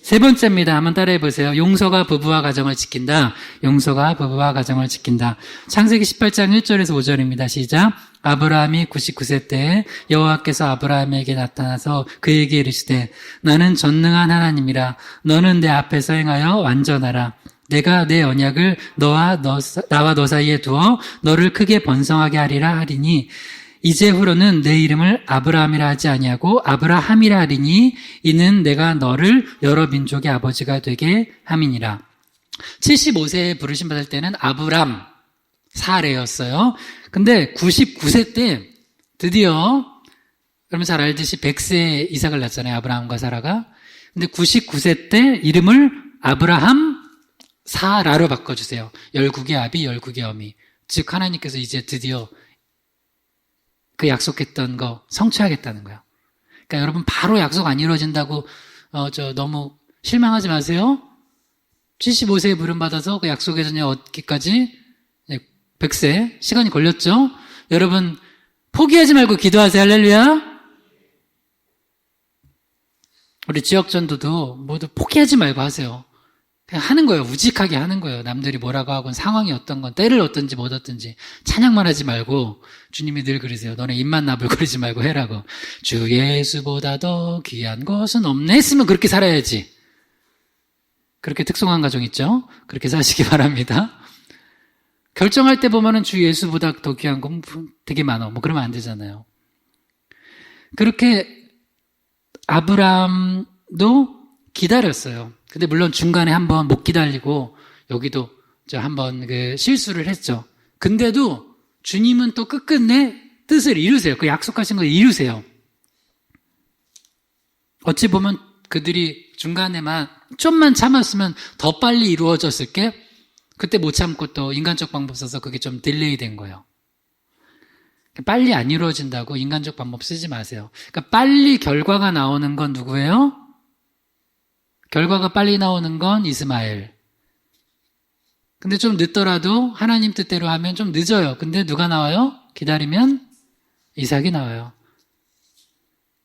세 번째입니다. 한번 따라해 보세요. 용서가 부부와 가정을 지킨다. 용서가 부부와 가정을 지킨다. 창세기 18장 1절에서 5절입니다. 시작. 아브라함이 99세 때 여호와께서 아브라함에게 나타나서 그에게 이르시되 나는 전능한 하나님이라 너는 내 앞에서 행하여 완전하라. 내가 내 언약을 나와 너 사이에 두어 너를 크게 번성하게 하리라 하리니 이제후로는 내 이름을 아브라함이라 하지 아니하고 아브라함이라 하리니 이는 내가 너를 여러 민족의 아버지가 되게 함이니라. 75세에 부르심 받을 때는 아브람 사례였어요. 근데 99세 때 드디어 여러분 잘 알듯이 100세에 이삭을 낳잖아요. 아브라함과 사라가. 근데 99세 때 이름을 아브라함 사라로 바꿔주세요. 열국의 아비 열국의 어미. 즉 하나님께서 이제 드디어 그 약속했던 거 성취하겠다는 거예요. 그러니까 여러분 바로 약속 안 이루어진다고 너무 실망하지 마세요. 75세에 부름받아서 그 약속의 전혀 얻기까지 100세 시간이 걸렸죠. 여러분 포기하지 말고 기도하세요. 할렐루야. 우리 지역전도도 모두 포기하지 말고 하세요. 그냥 하는 거예요. 우직하게 하는 거예요. 남들이 뭐라고 하건 상황이 어떤 건 때를 얻든지 못 얻든지 찬양만 하지 말고 주님이 늘 그러세요. 너네 입만 나불거리지 말고 해라고. 주 예수보다 더 귀한 것은 없네 했으면 그렇게 살아야지. 그렇게 특송한 가정 있죠? 그렇게 사시기 바랍니다. 결정할 때 보면은 주 예수보다 더 귀한 건 되게 많아. 그러면 안 되잖아요. 그렇게 아브라함도 기다렸어요. 근데 물론 중간에 한번 못 기다리고 여기도 한번 실수를 했죠. 근데도 주님은 또 끝끝내 뜻을 이루세요. 그 약속하신 거 이루세요. 어찌 보면 그들이 중간에만 좀만 참았으면 더 빨리 이루어졌을 게 그때 못 참고 또 인간적 방법 써서 그게 좀 딜레이 된 거예요. 빨리 안 이루어진다고 인간적 방법 쓰지 마세요. 그러니까 빨리 결과가 나오는 건 누구예요? 결과가 빨리 나오는 건 이스마엘. 근데 좀 늦더라도 하나님 뜻대로 하면 좀 늦어요. 근데 누가 나와요? 기다리면 이삭이 나와요.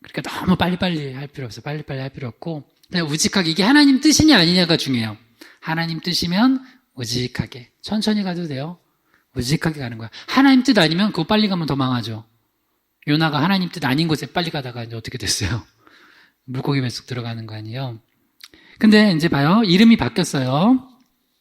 그러니까 너무 빨리빨리 할 필요 없어요. 빨리빨리 할 필요 없고 그냥 우직하게 이게 하나님 뜻이냐 아니냐가 중요해요. 하나님 뜻이면 우직하게 천천히 가도 돼요. 우직하게 가는 거야. 하나님 뜻 아니면 그거 빨리 가면 더 망하죠. 요나가 하나님 뜻 아닌 곳에 빨리 가다가 이제 어떻게 됐어요? 물고기 뱃속 들어가는 거 아니에요. 근데 이제 봐요. 이름이 바뀌었어요.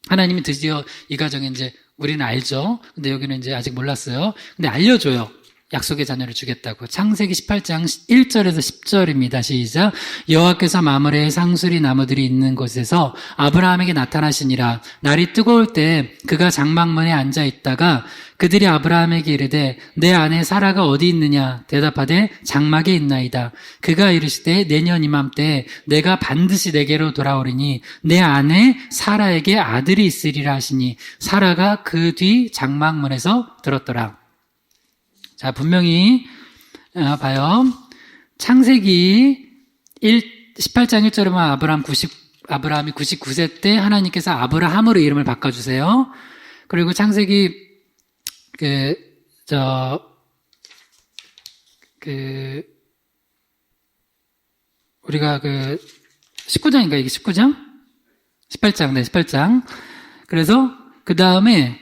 하나님이 드디어 이 가정에 이제 우리는 알죠. 근데 여기는 이제 아직 몰랐어요. 근데 알려줘요. 약속의 자녀를 주겠다고. 창세기 18장 1절에서 10절입니다. 시작. 여호와께서 마므레의 상수리 나무들이 있는 곳에서 아브라함에게 나타나시니라. 날이 뜨거울 때 그가 장막문에 앉아 있다가 그들이 아브라함에게 이르되 내 아내 사라가 어디 있느냐 대답하되 장막에 있나이다. 그가 이르시되 내년 이맘때 내가 반드시 내게로 돌아오리니 내 아내 사라에게 아들이 있으리라 하시니 사라가 그 뒤 장막문에서 들었더라. 자, 분명히 봐요. 창세기 18장 1절에 보면 아브라함이 99세 때 하나님께서 아브라함으로 이름을 바꿔주세요. 그리고 창세기 우리가 19장인가 이게 19장? 18장, 네, 18장. 그래서 그 다음에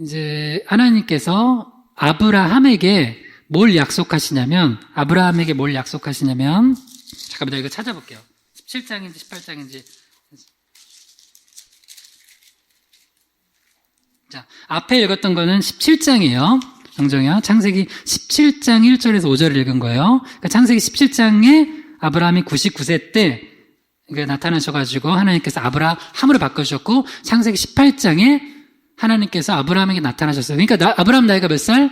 이제 하나님께서 아브라함에게 뭘 약속하시냐면, 잠깐만요, 이거 찾아볼게요. 17장인지 18장인지. 자, 앞에 읽었던 거는 17장이에요. 정정이요. 창세기 17장 1절에서 5절을 읽은 거예요. 그러니까 창세기 17장에 아브라함이 99세 때 나타나셔가지고 하나님께서 아브라함으로 바꿔주셨고, 창세기 18장에 하나님께서 아브라함에게 나타나셨어요. 그러니까 아브라함 나이가 몇 살?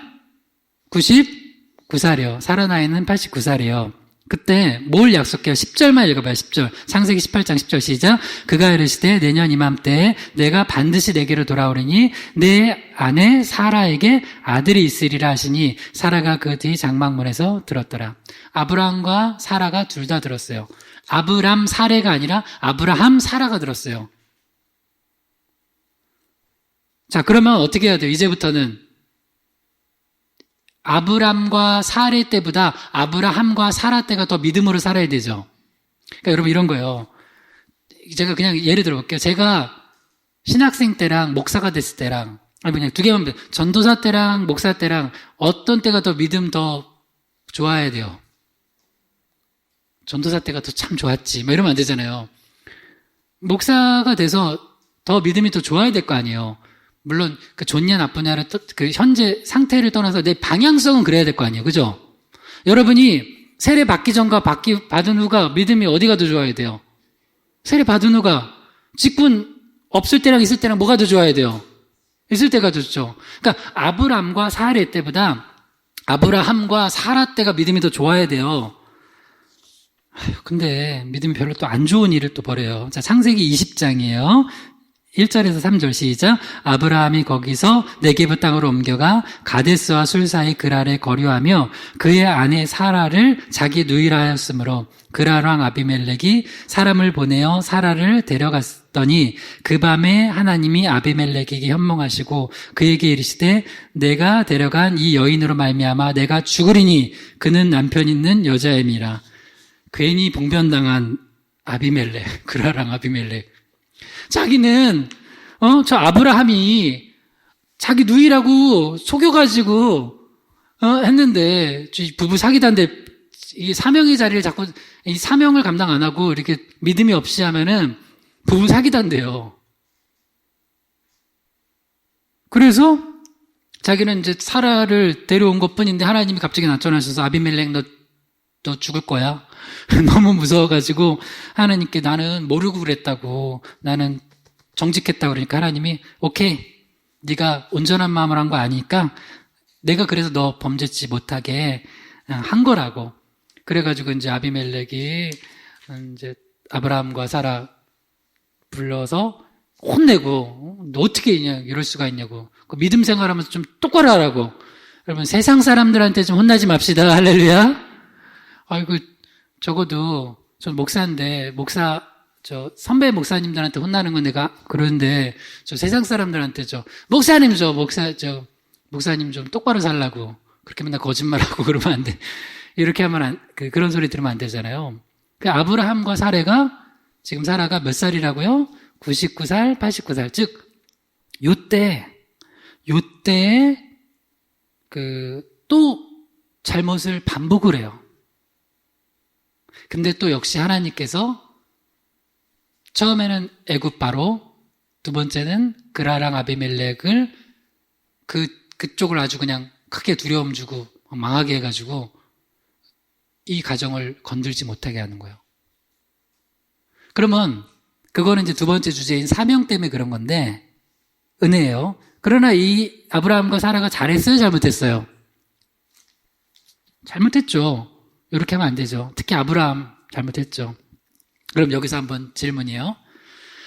99살이요. 사라 나이는 89살이요. 그때 뭘 약속해요? 10절만 읽어봐요. 10절. 창세기 18장 10절 시작. 그가 이르시되 내년 이맘때에 내가 반드시 내게로 돌아오리니 내 아내 사라에게 아들이 있으리라 하시니 사라가 그 뒤 장막문에서 들었더라. 아브라함과 사라가 둘 다 들었어요. 아브람 사레가 아니라 아브라함 사라가 들었어요. 자, 그러면 어떻게 해야 돼요? 이제부터는 아브람과 사레 때보다 아브라함과 사라 때가 더 믿음으로 살아야 되죠. 그러니까 여러분 이런 거예요. 제가 그냥 예를 들어 볼게요. 제가 신학생 때랑 목사가 됐을 때랑, 아니 그냥 두 개만, 전도사 때랑 목사 때랑 어떤 때가 더 믿음 더 좋아야 돼요? 전도사 때가 더 참 좋았지. 뭐 이러면 안 되잖아요. 목사가 돼서 더 믿음이 더 좋아야 될 거 아니에요. 물론 좋냐 나쁘냐를 현재 상태를 떠나서 내 방향성은 그래야 될 거 아니에요. 그죠? 여러분이 세례 받기 전과 받은 후가 믿음이 어디가 더 좋아야 돼요? 세례 받은 후가. 직분 없을 때랑 있을 때랑 뭐가 더 좋아야 돼요? 있을 때가 더 좋죠. 그러니까 아브람과 사레 때보다 아브라함과 사라 때가 믿음이 더 좋아야 돼요. 근데 믿음이 별로 또 안 좋은 일을 또 벌여요. 자, 창세기 20장이에요. 1절에서 3절 시작. 아브라함이 거기서 네게브 땅으로 옮겨가 가데스와 술 사이 그랄에 거류하며 그의 아내 사라를 자기 누이라 하였으므로 그랄 왕 아비멜렉이 사람을 보내어 사라를 데려갔더니 그 밤에 하나님이 아비멜렉에게 현몽하시고 그에게 이르시되 내가 데려간 이 여인으로 말미암아 내가 죽으리니 그는 남편 있는 여자임이라. 괜히 봉변당한 아비멜렉, 그랄 왕 아비멜렉. 자기는 저 아브라함이 자기 누이라고 속여가지고 했는데 부부 사귀다는데 이 사명의 자리를 자꾸 이 사명을 감당 안 하고 이렇게 믿음이 없이 하면은 부부 사귀단대요. 그래서 자기는 이제 사라를 데려온 것뿐인데 하나님이 갑자기 나타나셔서 아비멜렉 너 죽을 거야. 너무 무서워가지고 하나님께 나는 모르고 그랬다고, 나는 정직했다고. 그러니까 하나님이 오케이, 네가 온전한 마음을 한 거 아니까 내가 그래서 너 범죄치 못하게 한 거라고. 그래가지고 이제 아비멜렉이 이제 아브라함과 사라 불러서 혼내고 너 어떻게 이럴 수가 있냐고. 그 믿음 생활하면서 좀 똑바로 하라고. 여러분 세상 사람들한테 좀 혼나지 맙시다. 할렐루야. 아이고, 적어도, 저 목사인데, 선배 목사님들한테 혼나는 건 내가 그러는데, 저 세상 사람들한테 목사님 좀 똑바로 살라고. 그렇게 맨날 거짓말하고 그러면 안 돼. 이렇게 하면 그런 소리 들으면 안 되잖아요. 그 아브라함과 사라가, 지금 사라가 몇 살이라고요? 99살, 89살. 즉, 요때, 또 잘못을 반복을 해요. 근데 또 역시 하나님께서 처음에는 애굽 바로, 두 번째는 그라랑 아비멜렉을 그쪽을 아주 그냥 크게 두려움 주고 망하게 해가지고 이 가정을 건들지 못하게 하는 거예요. 그러면 그거는 이제 두 번째 주제인 사명 때문에 그런 건데 은혜예요. 그러나 이 아브라함과 사라가 잘했어요, 잘못했어요? 잘못했죠. 이렇게 하면 안 되죠. 특히 아브라함 잘못했죠. 그럼 여기서 한번 질문이에요.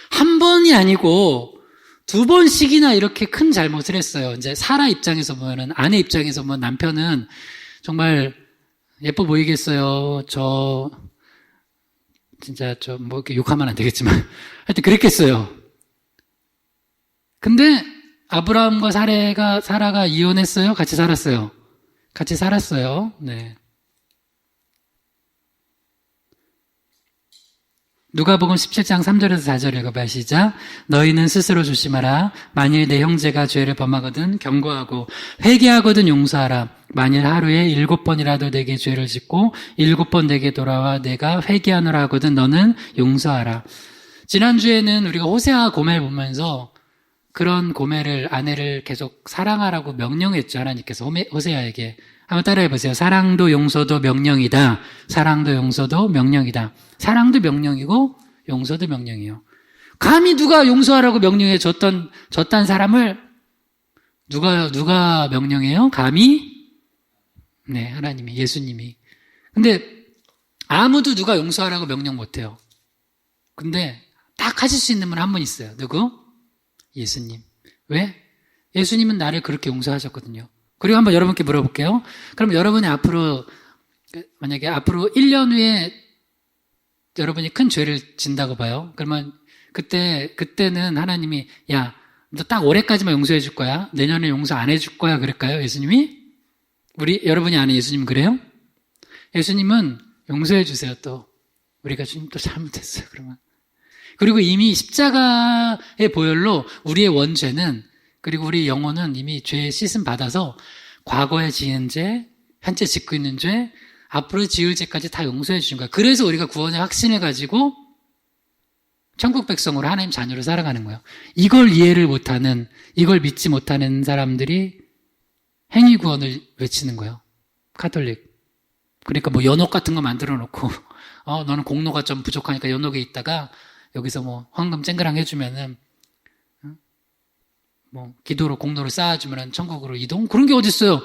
한 번이 아니고 두 번씩이나 이렇게 큰 잘못을 했어요. 이제 사라 입장에서 보면은, 아내 입장에서 보면 남편은 정말 예뻐 보이겠어요. 진짜 뭐 이렇게 욕하면 안 되겠지만 하여튼 그랬겠어요. 근데 아브라함과 사라가 이혼했어요? 같이 살았어요? 같이 살았어요. 네. 누가복음 17장 3절에서 4절 읽어봐요. 시작. 너희는 스스로 조심하라. 만일 내 형제가 죄를 범하거든 경고하고 회개하거든 용서하라. 만일 하루에 7번이라도 내게 죄를 짓고 7번 내게 돌아와 내가 회개하노라 하거든 너는 용서하라. 지난주에는 우리가 호세아 고멜 보면서 그런 고멜을, 아내를 계속 사랑하라고 명령했죠. 하나님께서 호세아에게. 한번 따라해보세요. 사랑도 용서도 명령이다. 사랑도 용서도 명령이다. 사랑도 명령이고 용서도 명령이에요. 감히 누가 용서하라고 명령해 줬단 사람을 누가 명령해요? 감히? 네, 하나님이, 예수님이. 근데 아무도 누가 용서하라고 명령 못해요. 근데 딱 하실 수 있는 분 한 분 있어요. 누구? 예수님. 왜? 예수님은 나를 그렇게 용서하셨거든요. 그리고 한번 여러분께 물어볼게요. 그럼 여러분이 만약에 앞으로 1년 후에 여러분이 큰 죄를 진다고 봐요. 그러면 그때는 하나님이, 야, 너 딱 올해까지만 용서해 줄 거야. 내년에 용서 안 해줄 거야. 그럴까요? 예수님이? 여러분이 아는 예수님 그래요? 예수님은 용서해 주세요. 또 우리가 주님 또 잘못했어요. 그러면. 그리고 이미 십자가의 보혈로 우리의 원죄는, 그리고 우리 영혼은 이미 죄의 씻음 받아서 과거에 지은 죄, 현재 짓고 있는 죄, 앞으로 지을 죄까지 다 용서해 주신 거야. 그래서 우리가 구원의 확신을 가지고 천국 백성으로 하나님 자녀로 살아가는 거예요. 이걸 이해를 못하는, 이걸 믿지 못하는 사람들이 행위 구원을 외치는 거예요. 카톨릭. 그러니까 뭐 연옥 같은 거 만들어 놓고 너는 공로가 좀 부족하니까 연옥에 있다가 여기서 뭐 황금 쨍그랑 해주면은 뭐 기도로 공로를 쌓아주면은 천국으로 이동? 그런 게 어딨어요.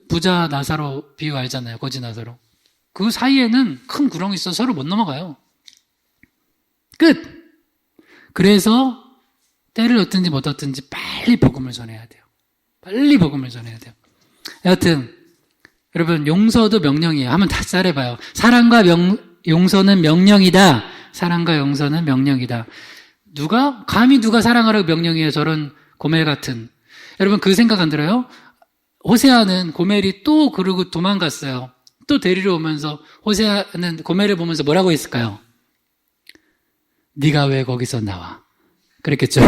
부자 나사로 비유 알잖아요. 거지 나사로. 그 사이에는 큰 구렁이 있어서 서로 못 넘어가요. 끝! 그래서 때를 얻든지 못 얻든지 빨리 복음을 전해야 돼요. 빨리 복음을 전해야 돼요. 여하튼 여러분, 용서도 명령이에요. 한번 다시 따라해봐요. 사랑과 용서는 명령이다. 사랑과 용서는 명령이다. 감히 누가 사랑하라고 명령해요? 저런 고멜 같은. 여러분, 그 생각 안 들어요? 호세아는 고멜이 또 그러고 도망갔어요. 또 데리러 오면서 호세아는 고멜을 보면서 뭐라고 했을까요? 네가 왜 거기서 나와? 그랬겠죠.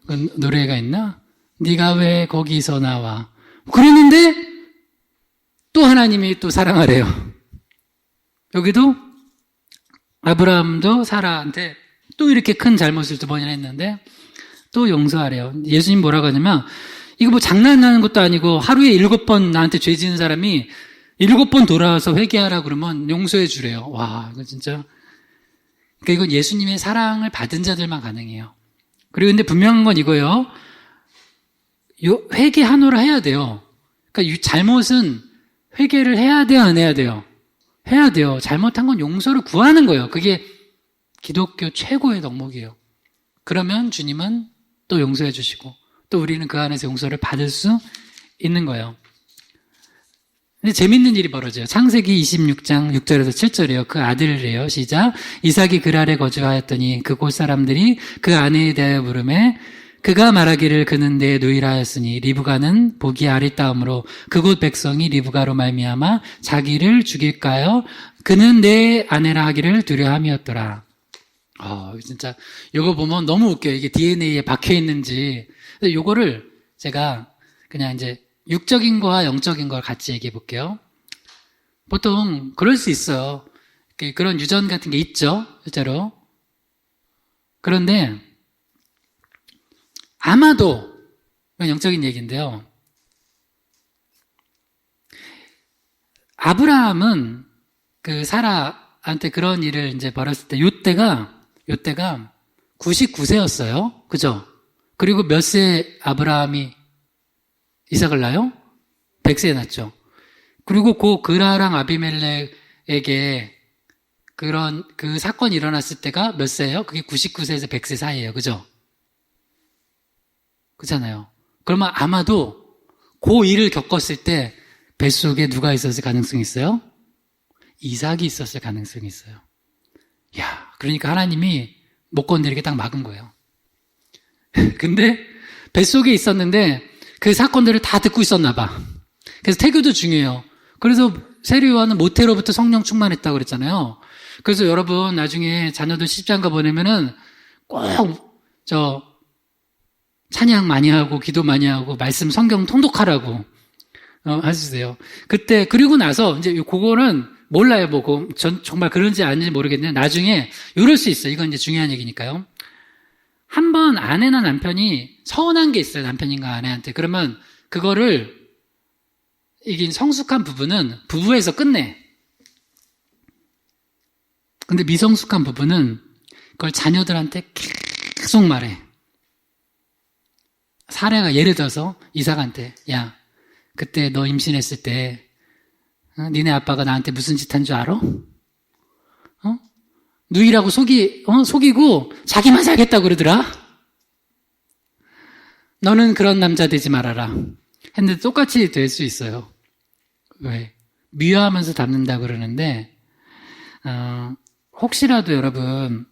그 노래가 있나? 네가 왜 거기서 나와? 그랬는데 또 하나님이 또 사랑하래요. 여기도 아브라함도 사라한테 또 이렇게 큰 잘못을 2번이나 했는데 또 용서하래요. 예수님 뭐라고 하냐면, 이거 뭐 장난하는 것도 아니고 하루에 7번 나한테 죄 지은 사람이 7번 돌아와서 회개하라 그러면 용서해 주래요. 와, 이거 진짜. 그러니까 이건 예수님의 사랑을 받은 자들만 가능해요. 그리고 근데 분명한 건 이거예요. 회개하노라 해야 돼요. 그러니까 잘못은 회개를 해야 돼요, 안 해야 돼요? 해야 돼요. 잘못한 건 용서를 구하는 거예요. 그게 기독교 최고의 덕목이에요. 그러면 주님은 또 용서해 주시고 또 우리는 그 안에서 용서를 받을 수 있는 거예요. 근데 재밌는 일이 벌어져요. 창세기 26장 6절에서 7절이에요. 그 아들이래요. 시작. 이삭이 그랄에 거주하였더니 그곳 사람들이 그 아내에 대하여 물으매 그가 말하기를 그는 내 누이라였으니 리브가는 보기 아리따움으로 그곳 백성이 리브가로 말미암아 자기를 죽일까요? 그는 내 아내라 하기를 두려함이었더라. 진짜 이거 보면 너무 웃겨요. 이게 DNA에 박혀 있는지. 요거를 제가 그냥 이제 육적인 거와 영적인 걸 같이 얘기해 볼게요. 보통 그럴 수 있어요. 그런 유전 같은 게 있죠, 실제로. 그런데 아마도, 이건 영적인 얘기인데요. 아브라함은 그 사라한테 그런 일을 이제 벌였을 때, 요때가 99세였어요. 그죠? 그리고 몇 세에 아브라함이 이삭을 낳아요? 100세에 낳죠. 그리고 그 그라랑 아비멜렉에게 그 사건이 일어났을 때가 몇 세예요? 그게 99세에서 100세 사이예요. 그죠? 그렇잖아요. 그러면 아마도 그 일을 겪었을 때 뱃속에 누가 있었을 가능성이 있어요? 이삭이 있었을 가능성이 있어요. 야, 그러니까 하나님이 못 건드리게 딱 막은 거예요. 근데 뱃속에 있었는데 그 사건들을 다 듣고 있었나 봐. 그래서 태교도 중요해요. 그래서 세례요한은 모태로부터 성령 충만했다고 그랬잖아요. 그래서 여러분 나중에 자녀들 십자가 보내면은 꼭 찬양 많이 하고 기도 많이 하고 말씀 성경 통독하라고 하시세요. 그때 그리고 나서 이제 그거는 몰라요. 정말 그런지 아닌지 모르겠는데 나중에 이럴 수 있어요. 이건 이제 중요한 얘기니까요. 한번 아내나 남편이 서운한 게 있어요. 남편인가 아내한테. 그러면 그거를 이긴 성숙한 부부는 부부에서 끝내. 근데 미성숙한 부부는 그걸 자녀들한테 계속 말해. 사례가 예를 들어서 이삭한테, 야, 그때 너 임신했을 때 니네 아빠가 나한테 무슨 짓 한 줄 알아? 누이라고 속이고 자기만 살겠다고 그러더라. 너는 그런 남자 되지 말아라. 했는데 똑같이 될 수 있어요. 왜? 미워하면서 닮는다 그러는데 혹시라도 여러분,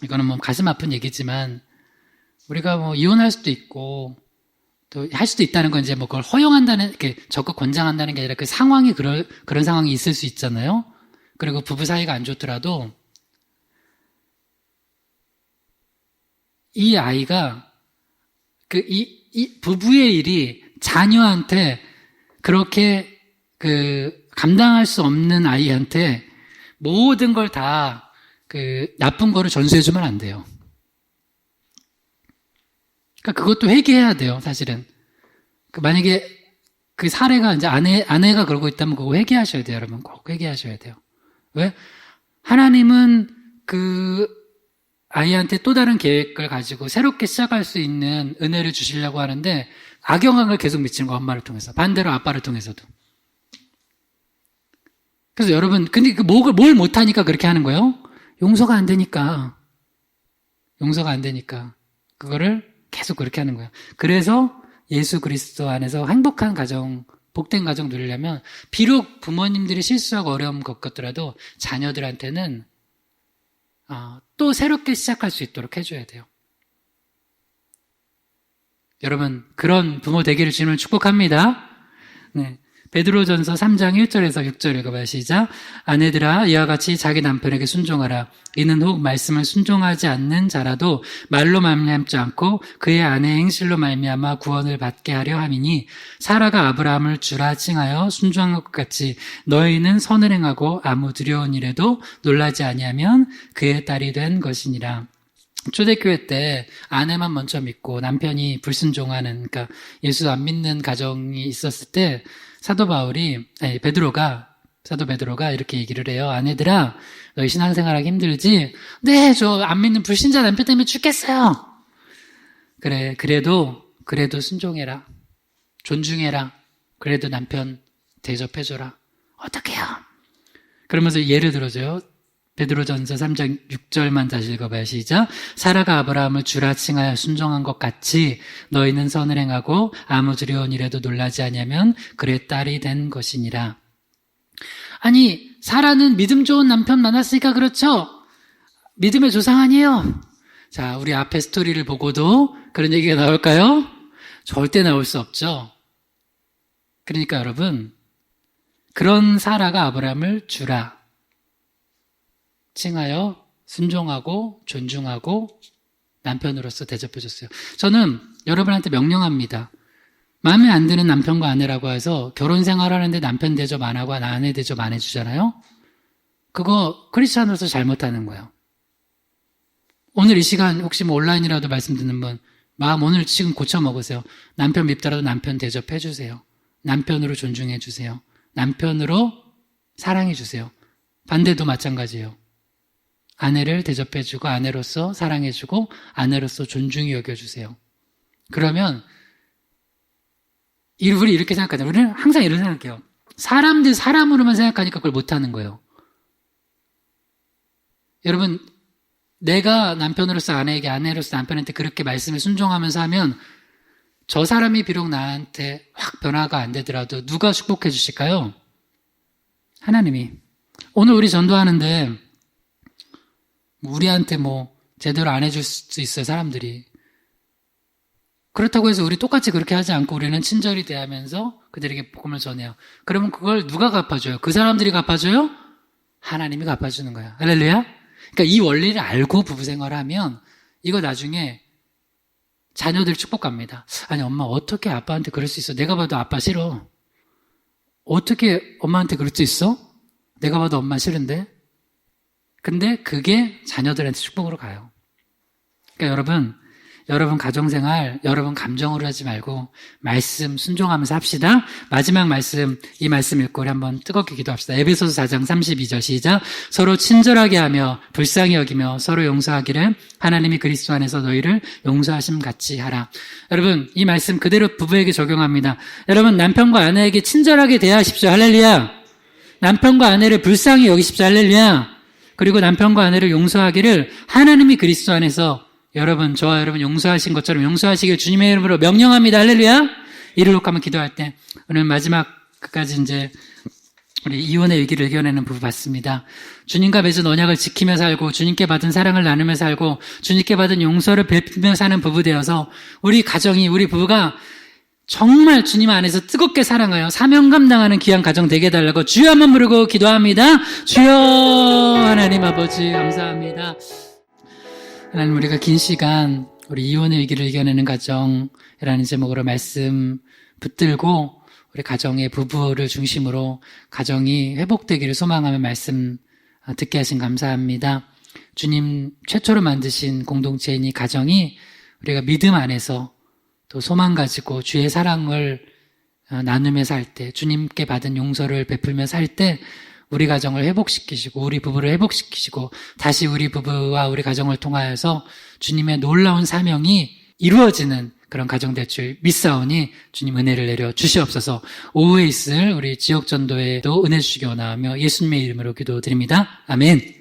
이거는 뭐 가슴 아픈 얘기지만 우리가 뭐 이혼할 수도 있고 또 할 수도 있다는 건 이제 뭐 그걸 허용한다는, 이렇게 적극 권장한다는 게 아니라 그 상황이 그런 상황이 있을 수 있잖아요. 그리고 부부 사이가 안 좋더라도 이 아이가 이 부부의 일이 자녀한테 그렇게 감당할 수 없는 아이한테 모든 걸 다 나쁜 거를 전수해주면 안 돼요. 그러니까 그것도 회개해야 돼요, 사실은. 만약에 그 사례가 이제 아내가 그러고 있다면 그거 회개하셔야 돼요, 여러분. 꼭 회개하셔야 돼요. 왜? 하나님은 그 아이한테 또 다른 계획을 가지고 새롭게 시작할 수 있는 은혜를 주시려고 하는데 악영향을 계속 미치는 거, 엄마를 통해서. 반대로 아빠를 통해서도. 그래서 여러분, 근데 뭘 못하니까 그렇게 하는 거예요? 용서가 안 되니까. 그거를 계속 그렇게 하는 거예요. 그래서 예수 그리스도 안에서 행복한 가정, 복된 가정 누리려면 비록 부모님들이 실수하고 어려움 겪었더라도 자녀들한테는 또 새롭게 시작할 수 있도록 해줘야 돼요. 여러분, 그런 부모 되기를 주님을 축복합니다. 네. 베드로전서 3장 1절에서 6절 읽어봐요. 시작. 아내들아, 이와 같이 자기 남편에게 순종하라. 이는 혹 말씀을 순종하지 않는 자라도 말로 말미암지 않고 그의 아내의 행실로 말미암아 구원을 받게 하려 함이니, 사라가 아브라함을 주라 칭하여 순종한 것 같이 너희는 선을 행하고 아무 두려운 일에도 놀라지 아니하면 그의 딸이 된 것이니라. 초대교회 때 아내만 먼저 믿고 남편이 불순종하는, 그러니까 예수 안 믿는 가정이 있었을 때 사도 베드로가 이렇게 얘기를 해요. 아내들아, 너희 신앙생활하기 힘들지? 네, 저 안 믿는 불신자 남편 때문에 죽겠어요. 그래, 그래도 순종해라. 존중해라. 그래도 남편 대접해줘라. 어떡해요? 그러면서 예를 들어줘요. 베드로전서 3장 6절만 다시 읽어봐요. 시작. 사라가 아브라함을 주라 칭하여 순종한 것 같이 너희는 선을 행하고 아무 두려운 일에도 놀라지 아니하면 그의 딸이 된 것이니라. 아니, 사라는 믿음 좋은 남편 만났으니까 그렇죠? 믿음의 조상 아니에요? 자, 우리 앞에 스토리를 보고도 그런 얘기가 나올까요? 절대 나올 수 없죠. 그러니까 여러분, 그런 사라가 아브라함을 주라 칭하여 순종하고 존중하고 남편으로서 대접해줬어요. 저는 여러분한테 명령합니다. 마음에 안 드는 남편과 아내라고 해서 결혼 생활하는데 남편 대접 안 하고 아내 대접 안 해주잖아요. 그거 크리스찬으로서 잘못하는 거예요. 오늘 이 시간 혹시 뭐 온라인이라도 말씀 듣는 분, 마음 오늘 지금 고쳐 먹으세요. 남편 밉더라도 남편 대접해 주세요. 남편으로 존중해 주세요. 남편으로 사랑해 주세요. 반대도 마찬가지예요. 아내를 대접해 주고 아내로서 사랑해 주고 아내로서 존중히 여겨 주세요. 그러면 우리 이렇게 생각하잖아요. 우리는 항상 이런 생각해요. 사람 대 사람으로만 생각하니까 그걸 못하는 거예요. 여러분, 내가 남편으로서 아내에게, 아내로서 남편한테 그렇게 말씀에 순종하면서 하면 저 사람이 비록 나한테 확 변화가 안 되더라도 누가 축복해 주실까요? 하나님이. 오늘 우리 전도하는데 우리한테 뭐 제대로 안 해줄 수 있어요, 사람들이. 그렇다고 해서 우리 똑같이 그렇게 하지 않고 우리는 친절히 대하면서 그들에게 복음을 전해요. 그러면 그걸 누가 갚아줘요? 그 사람들이 갚아줘요? 하나님이 갚아주는 거예요. 할렐루야? 그러니까 이 원리를 알고 부부생활을 하면 이거 나중에 자녀들 축복 갑니다. 아니, 엄마 어떻게 아빠한테 그럴 수 있어? 내가 봐도 아빠 싫어. 어떻게 엄마한테 그럴 수 있어? 내가 봐도 엄마 싫은데? 근데 그게 자녀들한테 축복으로 가요. 그러니까 여러분 가정생활, 여러분 감정으로 하지 말고 말씀 순종하면서 합시다. 마지막 말씀, 이 말씀 읽고 우리 한번 뜨겁게 기도합시다. 에베소서 4장 32절 시작. 서로 친절하게 하며 불쌍히 여기며 서로 용서하기를 하나님이 그리스도 안에서 너희를 용서하심 같이 하라. 여러분, 이 말씀 그대로 부부에게 적용합니다. 여러분, 남편과 아내에게 친절하게 대하십시오. 할렐루야. 남편과 아내를 불쌍히 여기십시오. 할렐루야. 그리고 남편과 아내를 용서하기를 하나님이 그리스도 안에서 여러분, 저와 여러분 용서하신 것처럼 용서하시길 주님의 이름으로 명령합니다. 할렐루야. 이를 놓고 한번 기도할 때 오늘 마지막 끝까지 이제 우리 이혼의 위기를 이겨내는 부부 봤습니다. 주님과 맺은 언약을 지키며 살고 주님께 받은 사랑을 나누며 살고 주님께 받은 용서를 베풀며 사는 부부 되어서 우리 가정이, 우리 부부가 정말 주님 안에서 뜨겁게 사랑하여 사명 감당하는 귀한 가정 되게 해달라고 주여 한번 부르고 기도합니다. 주여. 하나님 아버지 감사합니다. 하나님, 우리가 긴 시간 우리 이혼의 위기를 이겨내는 가정이라는 제목으로 말씀 붙들고 우리 가정의 부부를 중심으로 가정이 회복되기를 소망하며 말씀 듣게 하신 감사합니다. 주님 최초로 만드신 공동체인 이 가정이 우리가 믿음 안에서 또 소망 가지고 주의 사랑을 나누며 살 때, 주님께 받은 용서를 베풀며 살 때 우리 가정을 회복시키시고 우리 부부를 회복시키시고 다시 우리 부부와 우리 가정을 통하여서 주님의 놀라운 사명이 이루어지는 그런 가정 될 줄 믿사오니 주님 은혜를 내려 주시옵소서. 오후에 있을 우리 지역전도에도 은혜 주시기 원하며 예수님의 이름으로 기도드립니다. 아멘.